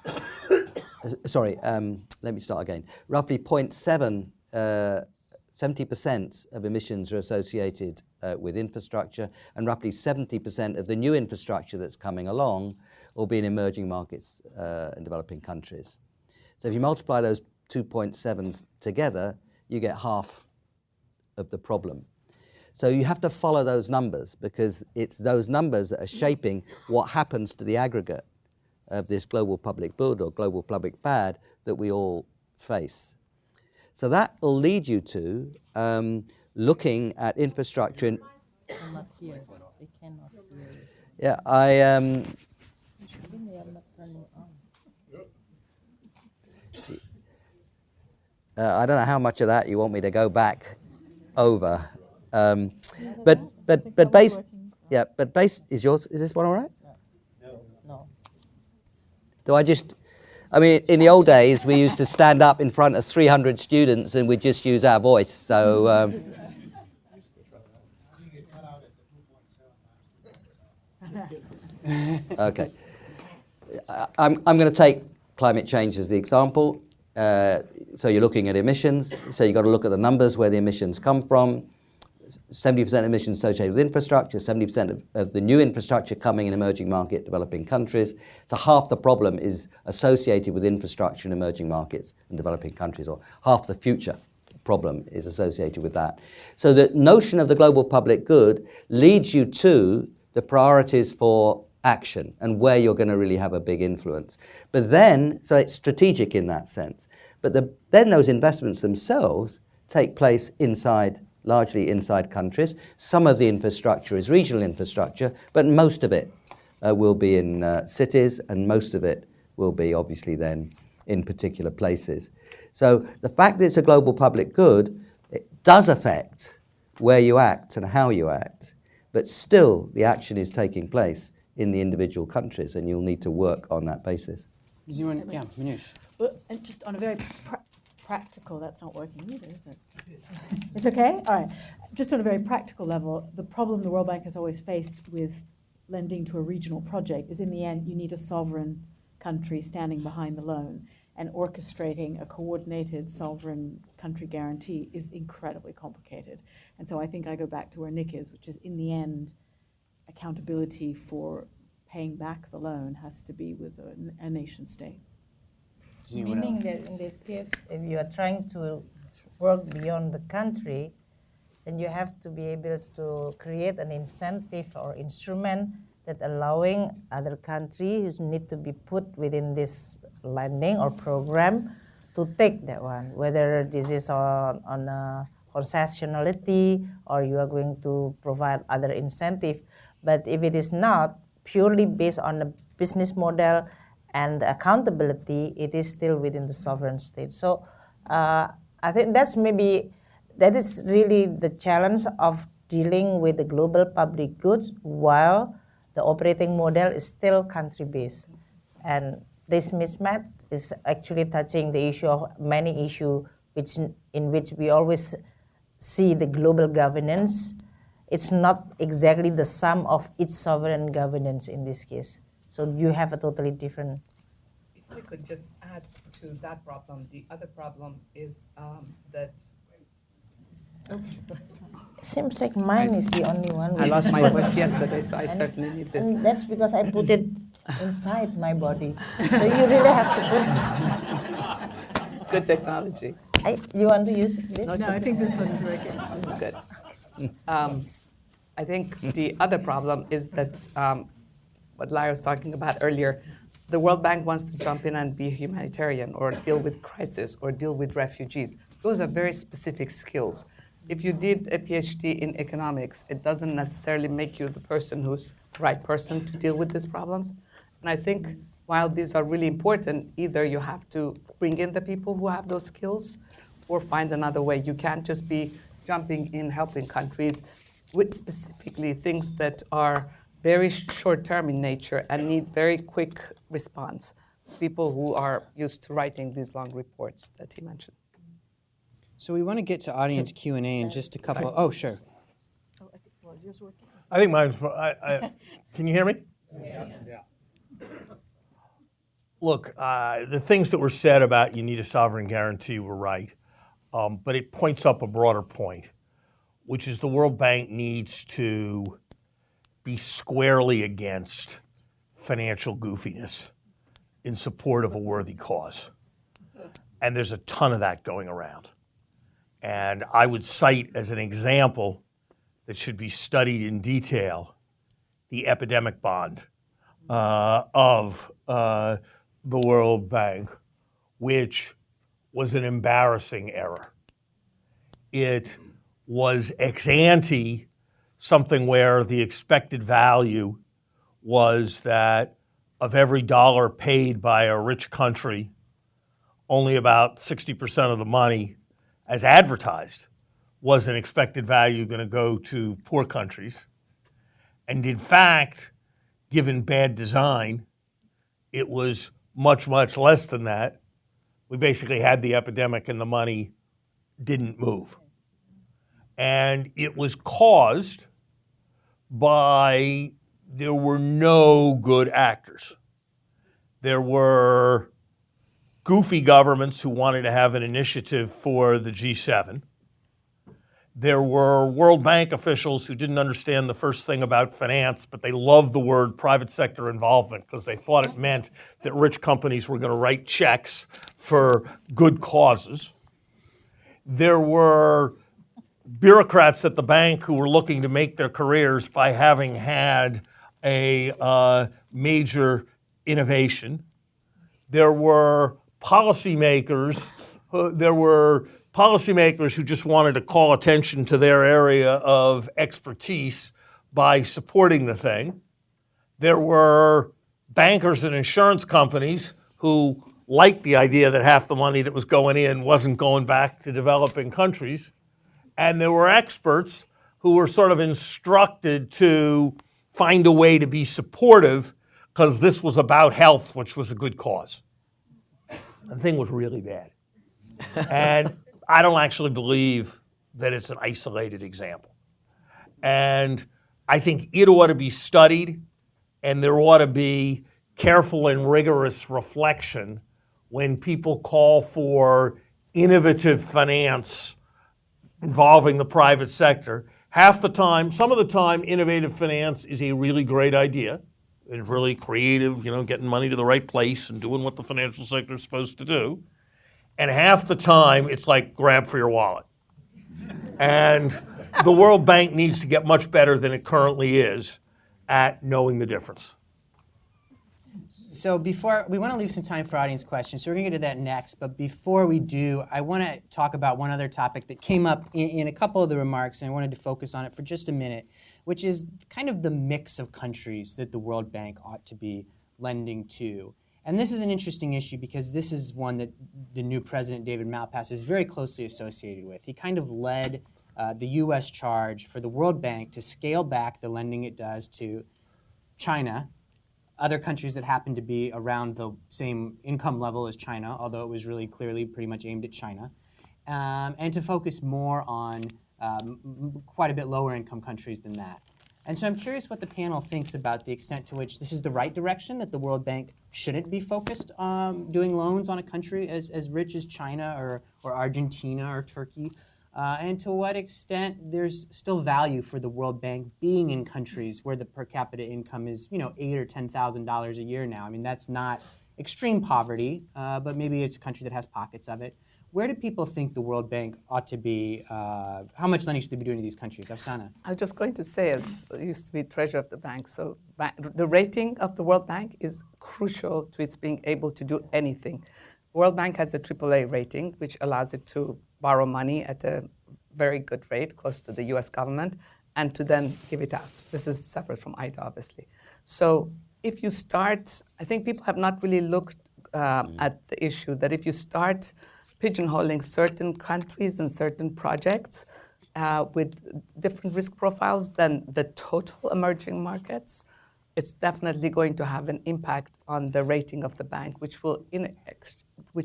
let me start again. Roughly 70% of emissions are associated with infrastructure, and roughly 70% of the new infrastructure that's coming along will be in emerging markets and developing countries. So if you multiply those 2.7s together, you get half of the problem. So you have to follow those numbers, because it's those numbers that are shaping what happens to the aggregate of this global public good or global public bad that we all face. So that will lead you to looking at infrastructure. Cannot hear. They cannot hear. Yeah, I don't know how much of that you want me to go back over, but base, yeah, but base is yours. Is this one all right? No. I mean, in the old days, we used to stand up in front of 300 students and we'd just use our voice. So, okay. I'm going to take climate change as the example. So you're looking at emissions. So you've got to look at the numbers where the emissions come from. 70% emissions associated with infrastructure, 70% of the new infrastructure coming in emerging market developing countries. So half the problem is associated with infrastructure in emerging markets and developing countries, or half the future problem is associated with that. So the notion of the global public good leads you to the priorities for action and where you're going to really have a big influence. But then, so it's strategic in that sense. But then those investments themselves take place largely inside countries. Some of the infrastructure is regional infrastructure, but most of it will be in cities, and most of it will be obviously then in particular places. So the fact that it's a global public good, it does affect where you act and how you act, but still the action is taking place in the individual countries, and you'll need to work on that basis. Yeah, Minouche. Well, and just on a very practical, that's not working either, is it? It's okay? All right. Just on a very practical level, the problem the World Bank has always faced with lending to a regional project is in the end, you need a sovereign country standing behind the loan, and orchestrating a coordinated sovereign country guarantee is incredibly complicated. And so I think I go back to where Nick is, which is in the end, accountability for paying back the loan has to be with a nation state. Meaning that in this case, if you are trying to work beyond the country, then you have to be able to create an incentive or instrument that allowing other countries who need to be put within this lending or program to take that one, whether this is on concessionality or you are going to provide other incentive. But if it is not purely based on a business model and accountability, it is still within the sovereign state. So I think that is really the challenge of dealing with the global public goods while the operating model is still country-based. And this mismatch is actually touching the issue of many issues in which we always see the global governance. It's not exactly the sum of each sovereign governance in this case. So you have a totally different. If I could just add to that problem, the other problem is that. It seems like mine is the only one. I lost my voice yesterday, so I certainly need this. And that's because I put it inside my body. So you really have to put. Good technology. You want to use this? No, I think this one is working. Good. I think the other problem is that what Larry was talking about earlier, the World Bank wants to jump in and be humanitarian or deal with crisis or deal with refugees. Those are very specific skills. If you did a PhD in economics, it doesn't necessarily make you the person who's the right person to deal with these problems. And I think while these are really important, either you have to bring in the people who have those skills or find another way. You can't just be jumping in, helping countries with specifically things that are very short-term in nature and need very quick response. People who are used to writing these long reports that he mentioned. So we want to get to audience Q&A in just a couple. Oh, sure. Oh, I think, was yours working? I think mine's. Can you hear me? Yes. Yeah. Look, the things that were said about you need a sovereign guarantee were right, but it points up a broader point, which is the World Bank needs to be squarely against financial goofiness in support of a worthy cause. And there's a ton of that going around. And I would cite as an example that should be studied in detail the epidemic bond of the World Bank, which was an embarrassing error. It was ex ante something where the expected value was that of every dollar paid by a rich country, only about 60% of the money as advertised was an expected value going to go to poor countries. And in fact, given bad design, it was much, much less than that. We basically had the epidemic and the money didn't move. And it was caused by there were no good actors. There were goofy governments who wanted to have an initiative for the G7. There were World Bank officials who didn't understand the first thing about finance, but they loved the word private sector involvement because they thought it meant that rich companies were going to write checks for good causes. There were bureaucrats at the bank who were looking to make their careers by having had a major innovation. There were policymakers who just wanted to call attention to their area of expertise by supporting the thing. There were bankers and insurance companies who liked the idea that half the money that was going in wasn't going back to developing countries. And there were experts who were sort of instructed to find a way to be supportive because this was about health, which was a good cause. The thing was really bad. And I don't actually believe that it's an isolated example. And I think it ought to be studied, and there ought to be careful and rigorous reflection when people call for innovative finance involving the private sector. Half the time, some of the time, innovative finance is a really great idea. It's really creative, getting money to the right place and doing what the financial sector is supposed to do. And half the time, it's like grab for your wallet. And the World Bank needs to get much better than it currently is at knowing the difference. So before, we want to leave some time for audience questions, so we're going to get to that next. But before we do, I want to talk about one other topic that came up in a couple of the remarks, and I wanted to focus on it for just a minute, which is kind of the mix of countries that the World Bank ought to be lending to. And this is an interesting issue because this is one that the new president, David Malpass, is very closely associated with. He kind of led the U.S. charge for the World Bank to scale back the lending it does to China, other countries that happen to be around the same income level as China, although it was really clearly pretty much aimed at China, and to focus more on quite a bit lower income countries than that. And so I'm curious what the panel thinks about the extent to which this is the right direction, that the World Bank shouldn't be focused on doing loans on a country as rich as China or Argentina or Turkey, and to what extent there's still value for the World Bank being in countries where the per capita income is, $8,000 or $10,000 a year now. I mean, that's not extreme poverty, but maybe it's a country that has pockets of it. Where do people think the World Bank ought to be, how much lending should they be doing to these countries? Afsaneh. I was just going to say, as I used to be treasurer of the bank, so the rating of the World Bank is crucial to its being able to do anything. World Bank has a AAA rating, which allows it to borrow money at a very good rate, close to the US government, and to then give it out. This is separate from IDA, obviously. So if you start, I think people have not really looked at the issue that if you start pigeonholing certain countries and certain projects with different risk profiles than the total emerging markets, it's definitely going to have an impact on the rating of the bank, which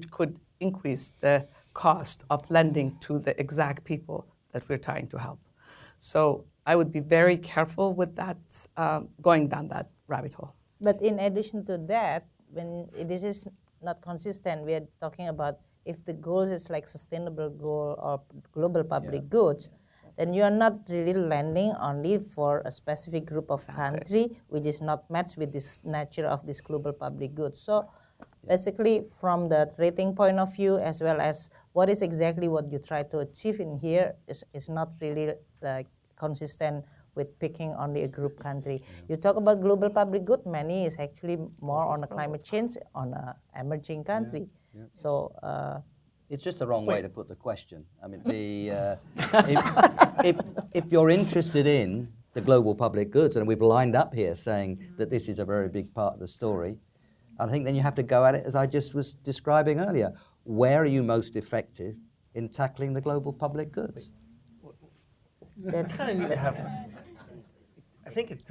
could increase the cost of lending to the exact people that we're trying to help. So I would be very careful with that, going down that rabbit hole. But in addition to that, when this is not consistent, we are talking about if the goal is like sustainable goal or global public goods, then you are not really lending only for a specific group of country which is not matched with this nature of this global public goods. So basically from the rating point of view as well as what is exactly what you try to achieve in here is not really like consistent with picking only a group country. You talk about global public good, many is actually more on a climate change on an emerging country. So it's just the wrong way to put the question. I mean, if you're interested in the global public goods, and we've lined up here saying that this is a very big part of the story, I think then you have to go at it as I just was describing earlier. Where are you most effective in tackling the global public goods? I think it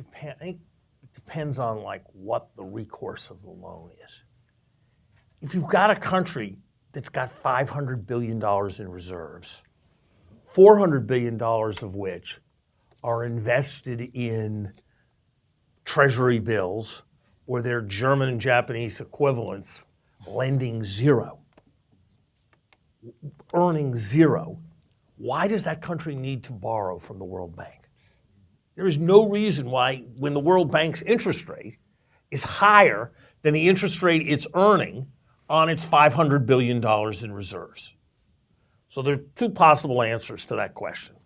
depends on what the recourse of the loan is. if you've got a country that's got $500 billion in reserves, $400 billion of which are invested in treasury bills or their German and Japanese equivalents, lending zero, earning zero, why does that country need to borrow from the World Bank? There is no reason why, when the World Bank's interest rate is higher than the interest rate it's earning on its $500 billion in reserves. So there are two possible answers to that question.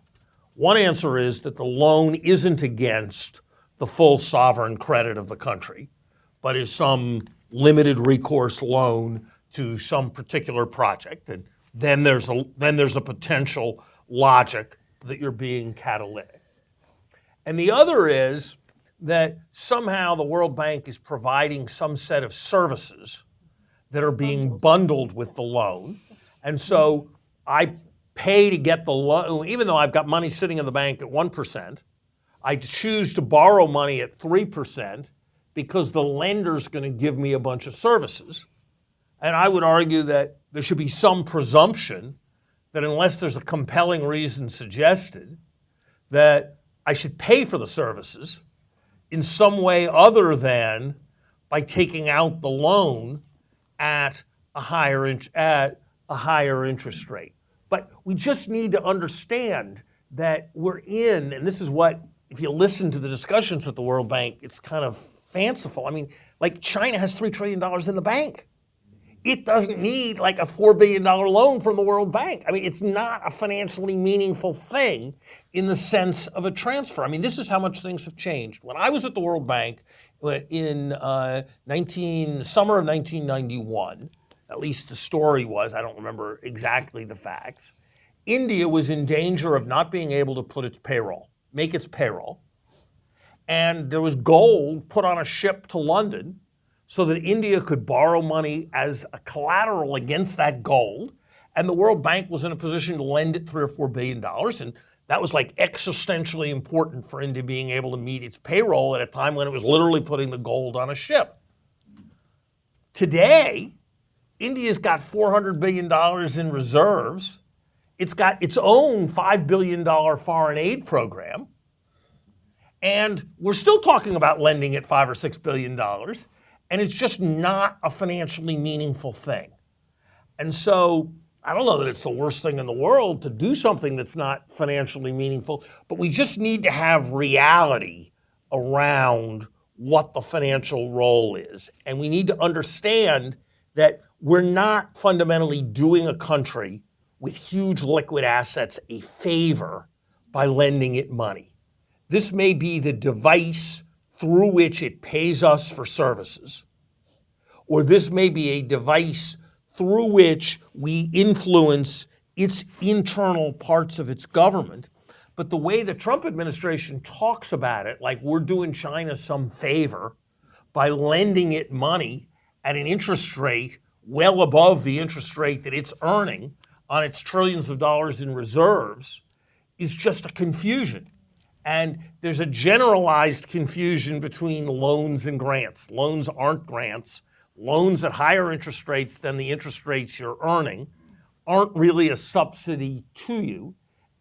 One answer is that the loan isn't against the full sovereign credit of the country, but is some limited recourse loan to some particular project. And then there's a potential logic that you're being catalytic. And the other is that somehow the World Bank is providing some set of services that are being bundled with the loan. And so I pay to get the loan, even though I've got money sitting in the bank at 1%, I choose to borrow money at 3% because the lender's going to give me a bunch of services. And I would argue that there should be some presumption that unless there's a compelling reason suggested, that I should pay for the services in some way other than by taking out the loan at a higher interest rate. But we just need to understand that we're in, and this is what, if you listen to the discussions at the World Bank, it's kind of fanciful. I mean, like China has $3 trillion in the bank. It doesn't need like a $4 billion loan from the World Bank. I mean, it's not a financially meaningful thing in the sense of a transfer. I mean, this is how much things have changed. When I was at the World Bank in summer of 1991, at least the story was, I don't remember exactly the facts, India was in danger of not being able to make its payroll. And there was gold put on a ship to London so that India could borrow money as a collateral against that gold. And the World Bank was in a position to lend it $3 or $4 billion. And that was like existentially important for India being able to meet its payroll at a time when it was literally putting the gold on a ship. Today, India's got $400 billion in reserves. It's got its own $5 billion foreign aid program. And we're still talking about lending it $5 or $6 billion. And it's just not a financially meaningful thing. And so I don't know that it's the worst thing in the world to do something that's not financially meaningful, but we just need to have reality around what the financial role is. And we need to understand that we're not fundamentally doing a country with huge liquid assets a favor by lending it money. This may be the device through which it pays us for services, or this may be a device through which we influence its internal parts of its government. But the way the Trump administration talks about it, like we're doing China some favor by lending it money at an interest rate well above the interest rate that it's earning on its trillions of dollars in reserves, is just a confusion. And there's a generalized confusion between loans and grants. Loans aren't grants. Loans at higher interest rates than the interest rates you're earning aren't really a subsidy to you.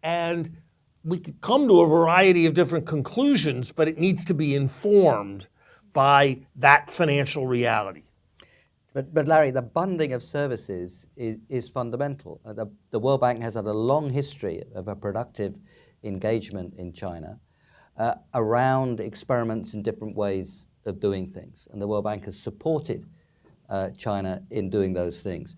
And we could come to a variety of different conclusions, but it needs to be informed by that financial reality. But Larry, the bundling of services is fundamental. The World Bank has had a long history of a productive engagement in China around experiments in different ways of doing things. And the World Bank has supported China in doing those things.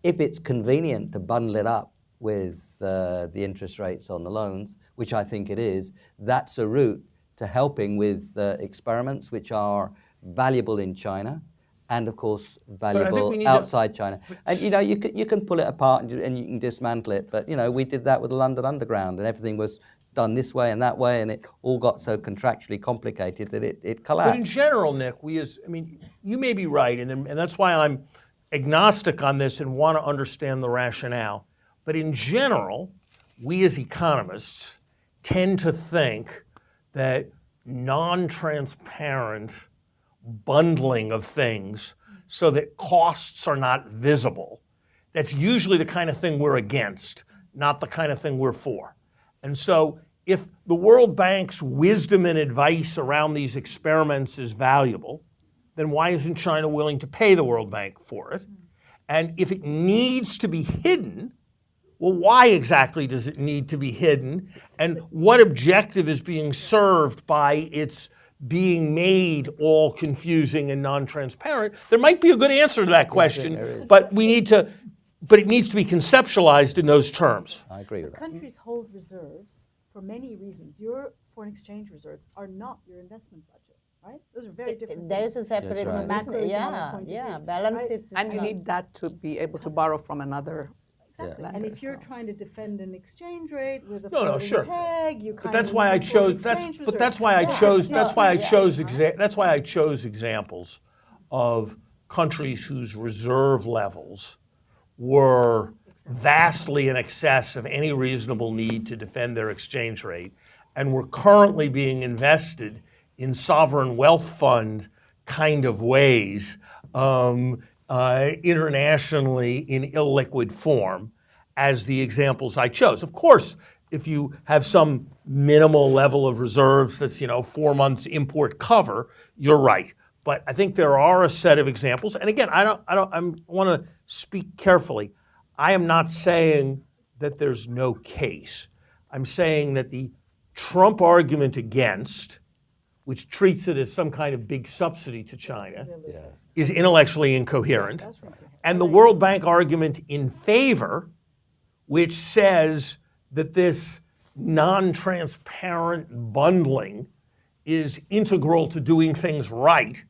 If it's convenient to bundle it up with the interest rates on the loans, which I think it is, that's a route to helping with experiments which are valuable in China and, of course, valuable outside China. And, you can pull it apart and you can dismantle it. But, we did that with the London Underground, and everything was done this way and that way, and it all got so contractually complicated that it collapsed. But in general, Nick, you may be right, and that's why I'm agnostic on this and want to understand the rationale. But in general, we as economists tend to think that non-transparent bundling of things so that costs are not visible, that's usually the kind of thing we're against, not the kind of thing we're for. And so if the World Bank's wisdom and advice around these experiments is valuable, then why isn't China willing to pay the World Bank for it? And if it needs to be hidden, well, why exactly does it need to be hidden? And what objective is being served by its being made all confusing and non-transparent? There might be a good answer to that question, but it needs to be conceptualized in those terms. I agree with that. Countries hold reserves for many reasons. Your foreign exchange reserves are not your investment budget, right? Those are very different There is things. a separate, That's right. Macroeconomic point of view, balance right? sheet. And you need that to be able to borrow from another Exactly. lender, And if you're so. trying to defend an exchange rate with a No, floating sure. peg, you kind But that's of why I need some foreign chose. That's exchange but that's reserves. why I Yeah. chose. Yeah. That's why I Yeah. chose. That's why I chose examples of countries whose reserve levels were vastly in excess of any reasonable need to defend their exchange rate, and were currently being invested in sovereign wealth fund kind of ways internationally in illiquid form, as the examples I chose. Of course, if you have some minimal level of reserves that's 4 months import cover, you're right. But I think there are a set of examples, and again, I want to speak carefully. I am not saying that there's no case. I'm saying that the Trump argument against, which treats it as some kind of big subsidy to China, is intellectually incoherent. And the World Bank argument in favor, which says that this non-transparent bundling is integral to doing things right,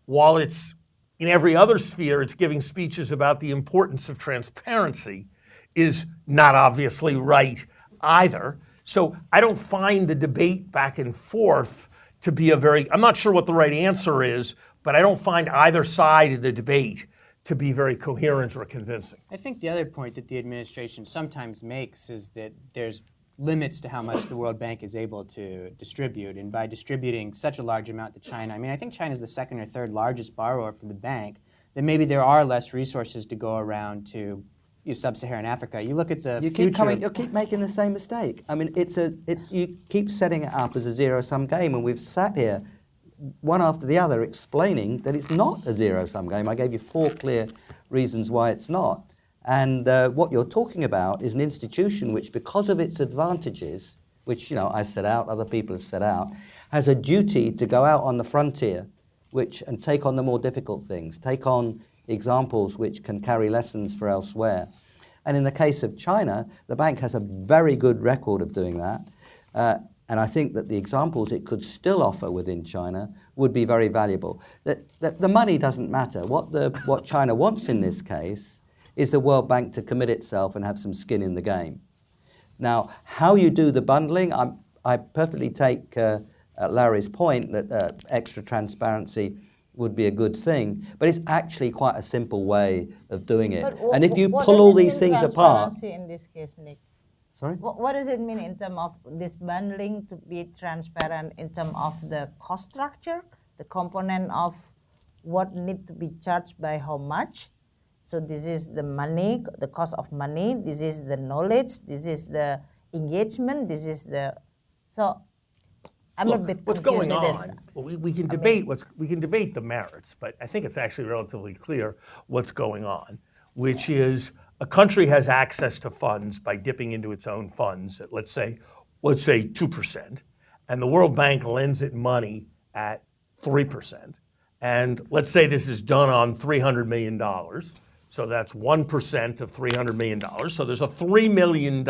while it's in every other sphere, it's giving speeches about the importance of transparency, is not obviously right either. So I don't find the debate back and forth to be I'm not sure what the right answer is, but I don't find either side of the debate to be very coherent or convincing. I think the other point that the administration sometimes makes is that there's limits to how much the World Bank is able to distribute. And by distributing such a large amount to China, I mean, I think China is the second or third largest borrower from the bank, that maybe there are less resources to go around to sub-Saharan Africa. You look at the You keep making the same mistake. I mean, you keep setting it up as a zero-sum game, and we've sat here one after the other explaining that it's not a zero-sum game. I gave you 4 clear reasons why it's not. And what you're talking about is an institution which, because of its advantages, which I set out, other people have set out, has a duty to go out on the frontier and take on the more difficult things, take on examples which can carry lessons for elsewhere. And in the case of China, the bank has a very good record of doing that. And I think that the examples it could still offer within China would be very valuable. The money doesn't matter. What China wants in this case is the World Bank to commit itself and have some skin in the game. Now, how you do the bundling, I perfectly take Larry's point that extra transparency would be a good thing, but it's actually quite a simple way of doing it. And if you pull all these things apart... In this case, Nick? Sorry? What does it mean in terms of this bundling to be transparent in terms of the cost structure, the component of what need to be charged by how much? So this is the money, the cost of money, this is the knowledge, this is the engagement, this is the... So I'm a bit what's confused going with this. on? Well, we can debate the merits, but I think it's actually relatively clear what's going on, which is a country has access to funds by dipping into its own funds at let's say 2%, and the World Bank lends it money at 3%. And let's say this is done on $300 million. So that's 1% of $300 million. So there's a $3 million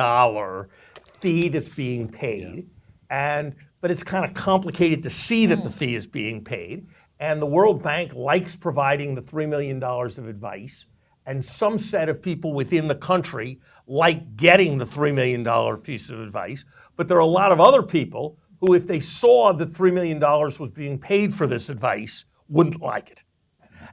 fee that's being paid. But it's kind of complicated to see that the fee is being paid. And the World Bank likes providing the $3 million of advice. And some set of people within the country like getting the $3 million piece of advice. But there are a lot of other people who, if they saw that $3 million was being paid for this advice, wouldn't like it.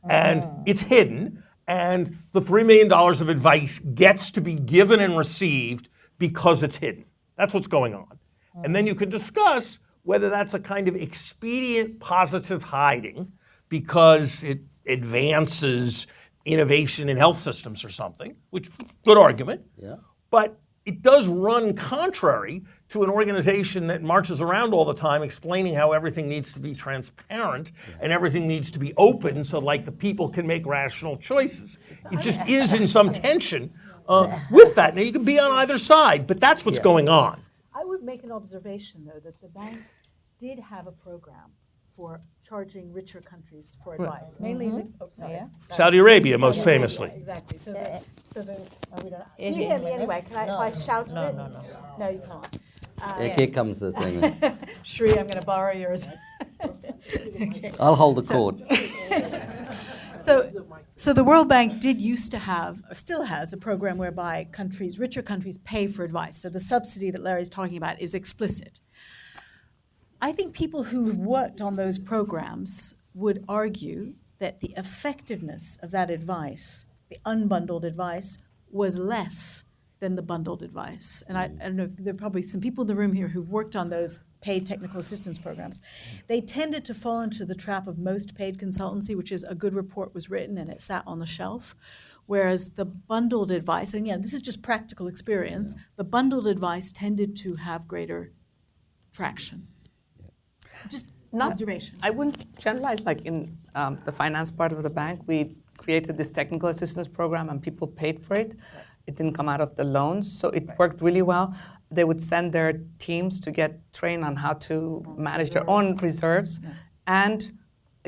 And it's hidden. And the $3 million of advice gets to be given and received because it's hidden. That's what's going on. And then you can discuss whether that's a kind of expedient positive hiding because it advances innovation in health systems or something, which good argument. Yeah. But it does run contrary to an organization that marches around all the time explaining how everything needs to be transparent and everything needs to be open so like the people can make rational choices. It just is in some tension with that. Now you can be on either side, but that's what's going on. I would make an observation, though, that the bank did have a program for charging richer countries for advice, mainly the, Saudi Arabia, most famously. Exactly. So we don't, can you hear me anyway? Can I, if I shout a bit? No, you can't. Here comes the thing. Shri, I'm going to borrow yours. I'll hold the cord. So the World Bank did used to have, or still has, a program whereby countries, richer countries, pay for advice. So the subsidy that Larry's talking about is explicit. I think people who worked on those programs would argue that the effectiveness of that advice, the unbundled advice, was less than the bundled advice. And I don't know, there are probably some people in the room here who've worked on those paid technical assistance programs. They tended to fall into the trap of most paid consultancy, which is a good report was written and it sat on the shelf. Whereas the bundled advice, and again, this is just practical experience, the bundled advice tended to have greater traction. Just observation. I wouldn't generalize, like in the finance part of the bank, we created this technical assistance program and people paid for it. It didn't come out of the loans, so it worked really well. They would send their teams to get trained on how to manage their own reserves and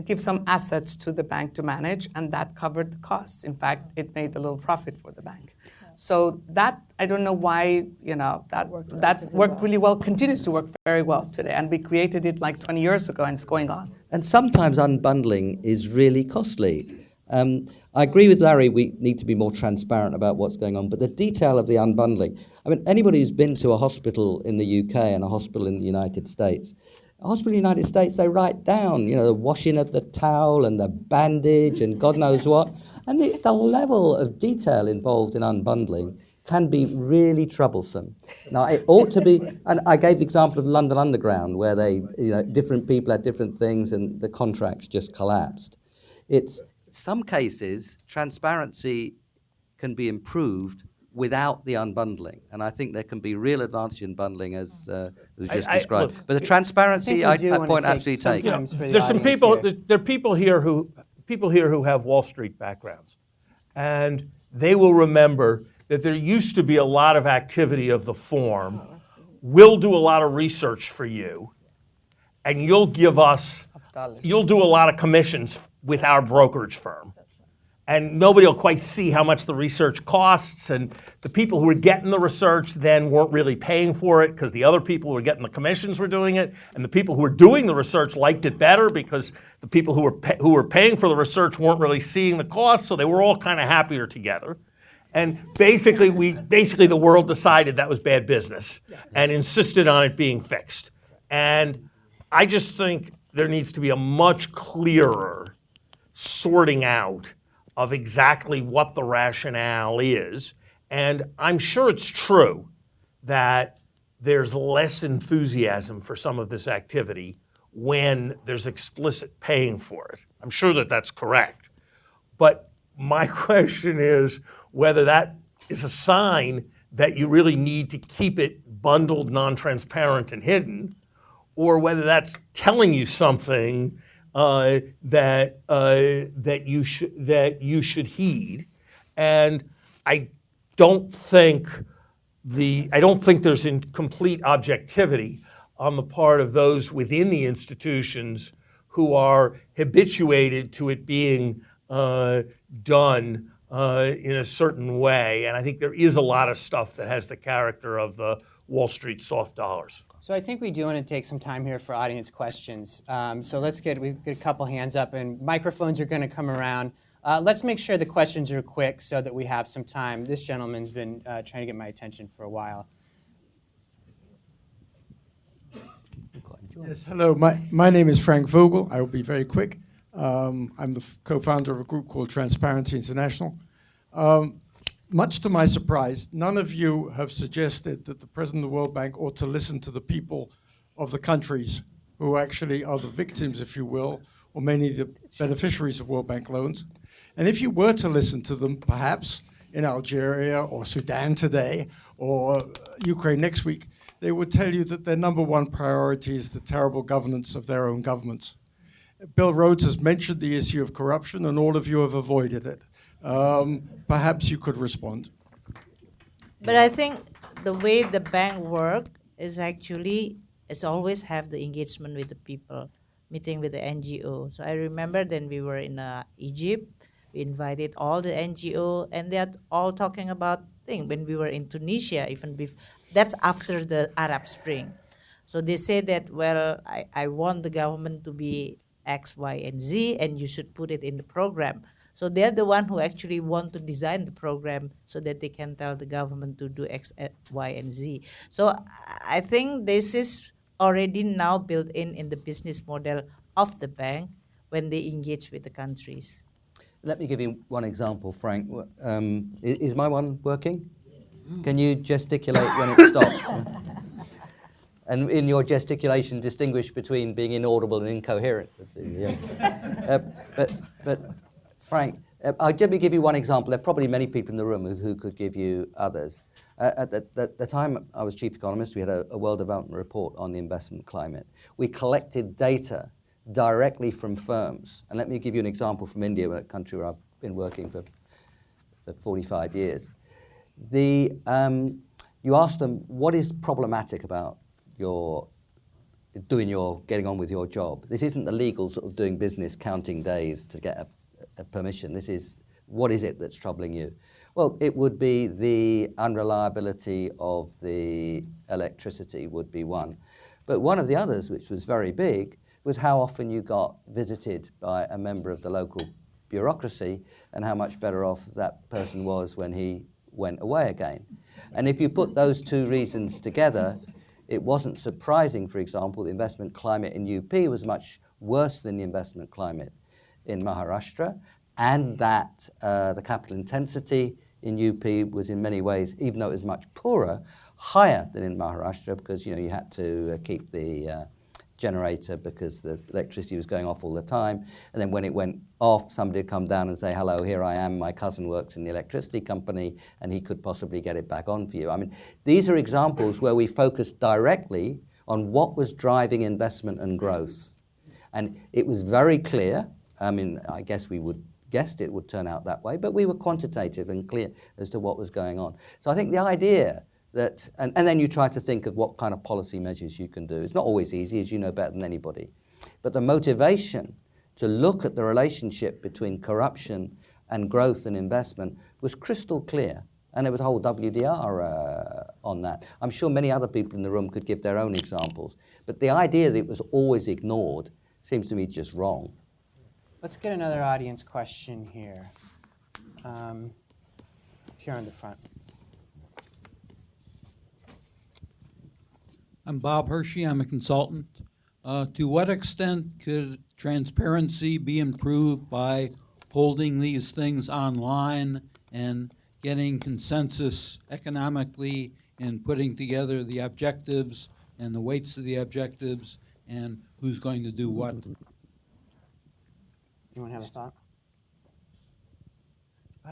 give some assets to the bank to manage, and that covered the costs. In fact, it made a little profit for the bank. So that, I don't know why, that worked really well, continues to work very well today. And we created it like 20 years ago and it's going on. And sometimes unbundling is really costly. I agree with Larry, we need to be more transparent about what's going on, but the detail of the unbundling, I mean, anybody who's been to a hospital in the UK and a hospital in the United States, they write down, the washing of the towel and the bandage and God knows what. And the level of detail involved in unbundling can be really troublesome. Now, it ought to be, and I gave the example of London Underground, where different people had different things and the contracts just collapsed. It's some cases, transparency can be improved without the unbundling. And I think there can be real advantage in bundling, as was just described. But the transparency, I point absolutely take. There's some people. There are people here who have Wall Street backgrounds, and they will remember that there used to be a lot of activity of the form. We'll do a lot of research for you, and you'll do a lot of commissions with our brokerage firm. And nobody will quite see how much the research costs, and the people who were getting the research then weren't really paying for it because the other people who were getting the commissions were doing it, and the people who were doing the research liked it better because the people who were paying for the research weren't really seeing the costs, so they were all kind of happier together. And basically the world decided that was bad business and insisted on it being fixed. And I just think there needs to be a much clearer sorting out of exactly what the rationale is. And I'm sure it's true that there's less enthusiasm for some of this activity when there's explicit paying for it. I'm sure that that's correct. But my question is whether that is a sign that you really need to keep it bundled, non-transparent, and hidden, or whether that's telling you something that you should heed. And I don't think there's complete objectivity on the part of those within the institutions who are habituated to it being done in a certain way. And I think there is a lot of stuff that has the character of the Wall Street soft dollars. So I think we do want to take some time here for audience questions. So we've got a couple hands up, and microphones are going to come around. Let's make sure the questions are quick so that we have some time. This gentleman's been trying to get my attention for a while. Yes, hello. My name is Frank Vogel. I will be very quick. I'm the co-founder of a group called Transparency International. Much to my surprise, none of you have suggested that the President of the World Bank ought to listen to the people of the countries who actually are the victims, if you will, or many of the beneficiaries of World Bank loans. And if you were to listen to them, perhaps in Algeria or Sudan today or Ukraine next week, they would tell you that their number one priority is the terrible governance of their own governments. Bill Rhodes has mentioned the issue of corruption, and all of you have avoided it. Perhaps you could respond. But I think the way the bank work is actually, it's always have the engagement with the people, meeting with the NGO. So I remember then we were in Egypt, we invited all the NGO, and they're all talking about things. When we were in Tunisia, even that's after the Arab Spring. So they say that, well, I want the government to be X, Y, and Z, and you should put it in the program. So they're the one who actually want to design the program so that they can tell the government to do X, Y, and Z. So I think this is already now built in the business model of the bank when they engage with the countries. Let me give you one example, Frank. Is my one working? Can you gesticulate when it stops? And in your gesticulation, distinguish between being inaudible and incoherent. But Frank, let me give you one example. There are probably many people in the room who could give you others. At the time I was chief economist, we had a World Development Report on the investment climate. We collected data directly from firms. And let me give you an example from India, a country where I've been working for 45 years. You ask them, what is problematic about getting on with your job? This isn't the legal sort of doing business, counting days to get a permission. This is, what is it that's troubling you? Well, it would be the unreliability of the electricity would be one. But one of the others, which was very big, was how often you got visited by a member of the local bureaucracy and how much better off that person was when he went away again. And if you put those two reasons together, it wasn't surprising, for example, the investment climate in UP was much worse than the investment climate in Maharashtra, and that the capital intensity in UP was in many ways, even though it was much poorer, higher than in Maharashtra because you had to keep the generator because the electricity was going off all the time. And then when it went off, somebody would come down and say, hello, here I am, my cousin works in the electricity company, and he could possibly get it back on for you. I mean, these are examples where we focused directly on what was driving investment and growth. And it was very clear. I mean, I guess we would guessed it would turn out that way, but we were quantitative and clear as to what was going on. So I think the idea that, and then you try to think of what kind of policy measures you can do. It's not always easy, as you know better than anybody. But the motivation to look at the relationship between corruption and growth and investment was crystal clear. And there was a whole WDR on that. I'm sure many other people in the room could give their own examples. But the idea that it was always ignored seems to me just wrong. Let's get another audience question here. Here on the front. I'm Bob Hershey. I'm a consultant. To what extent could transparency be improved by holding these things online and getting consensus economically in putting together the objectives and the weights of the objectives and who's going to do what? Anyone have a thought?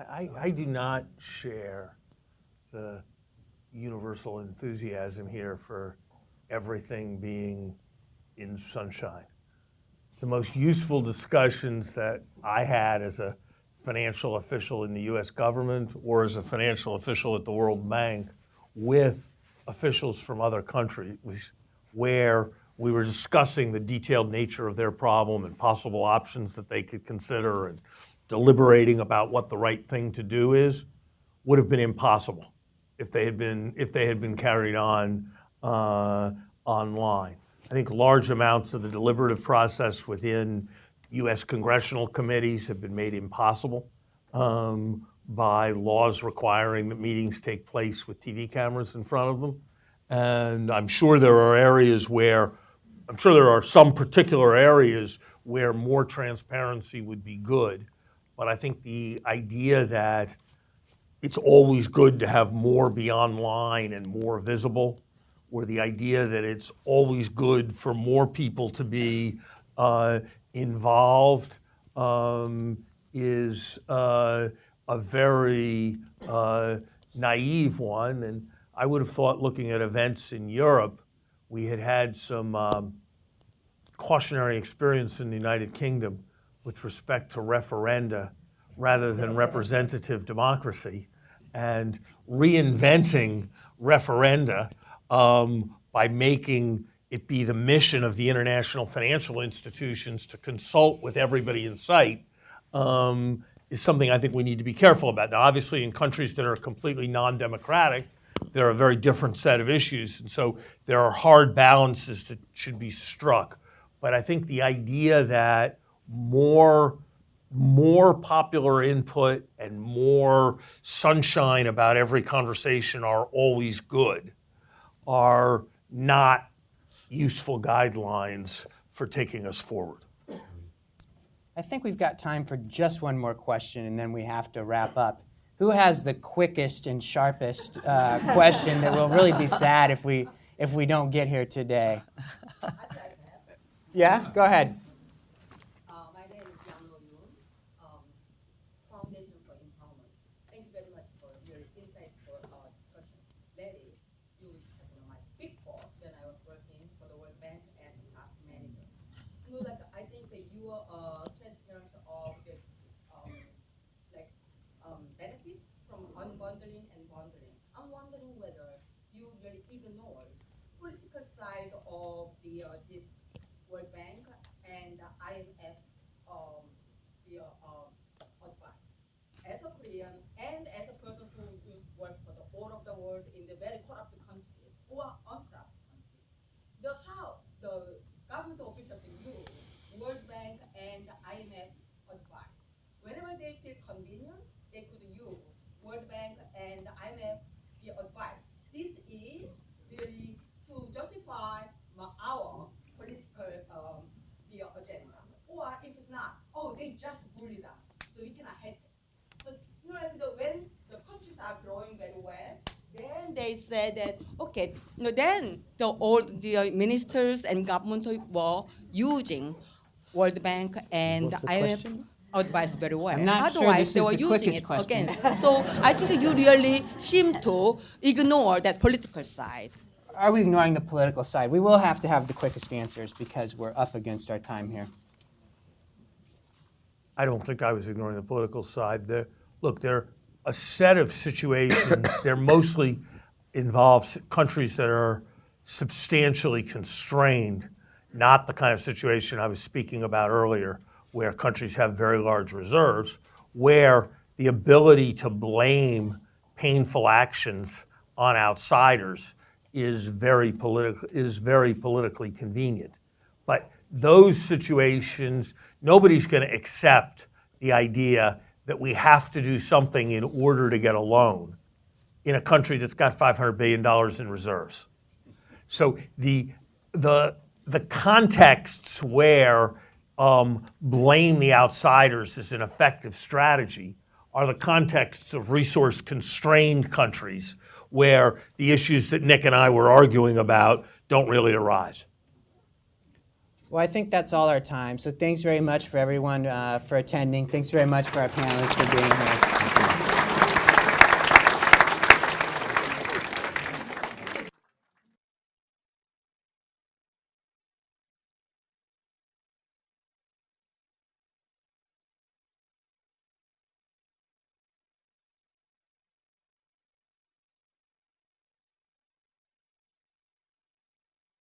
I do not share the universal enthusiasm here for everything being in sunshine. The most useful discussions that I had as a financial official in the US government or as a financial official at the World Bank with officials from other countries where we were discussing the detailed nature of their problem and possible options that they could consider and deliberating about what the right thing to do is, would have been impossible if they had been carried on online. I think large amounts of the deliberative process within U.S. congressional committees have been made impossible by laws requiring that meetings take place with TV cameras in front of them. And I'm sure there are some particular areas where more transparency would be good. But I think the idea that it's always good to have more be online and more visible, or the idea that it's always good for more people to be involved is a very naive one. And I would have thought, looking at events in Europe, we had had some cautionary experience in the United Kingdom with respect to referenda rather than representative democracy, and reinventing referenda by making it be the mission of the international financial institutions to consult with everybody in sight is something I think we need to be careful about. Now, obviously, in countries that are completely non-democratic, there are a very different set of issues, and so there are hard balances that should be struck. But I think the idea that more popular input and more sunshine about every conversation are always good are not useful guidelines for taking us forward. I think we've got time for just one more question, and then we have to wrap up. Who has the quickest and sharpest question that will really be sad if we don't get here today? Yeah, go ahead. My name is Foundation for Empowerment. Thank you very much for your insightful discussions. Larry, you were my big boss when I was working for the World Bank as a task manager. I think that your transparency of the benefit from unbundling and bundling. I'm wondering whether you really ignore political side of the this World Bank and the IMF advice. As a Korean and as a person who used to work for the whole of the world in the very corrupt countries or uncorrupt countries, the government officials use World Bank and the IMF advice. Whenever they feel convenient, they could use World Bank and the IMF advice. This is really to justify our political agenda. Or if it's not, they just bullied us, so we cannot help it. So when the countries are growing very well, then they said that then the ministers and government were using World Bank and the IMF advice very well. I'm not sure Otherwise, this they is were the using quickest it question. against. So I think you really seem to ignore that political side. Are we ignoring the political side? We will have to have the quickest answers because we're up against our time here. I don't think I was ignoring the political side. There are a set of situations. They're mostly involve countries that are substantially constrained, not the kind of situation I was speaking about earlier, where countries have very large reserves, where the ability to blame painful actions on outsiders is very politically convenient. But those situations, nobody's going to accept the idea that we have to do something in order to get a loan in a country that's got $500 billion in reserves. So the contexts where blame the outsiders is an effective strategy are the contexts of resource-constrained countries where the issues that Nick and I were arguing about don't really arise. Well, I think that's all our time. So thanks very much for everyone for attending. Thanks very much for our panelists for being here.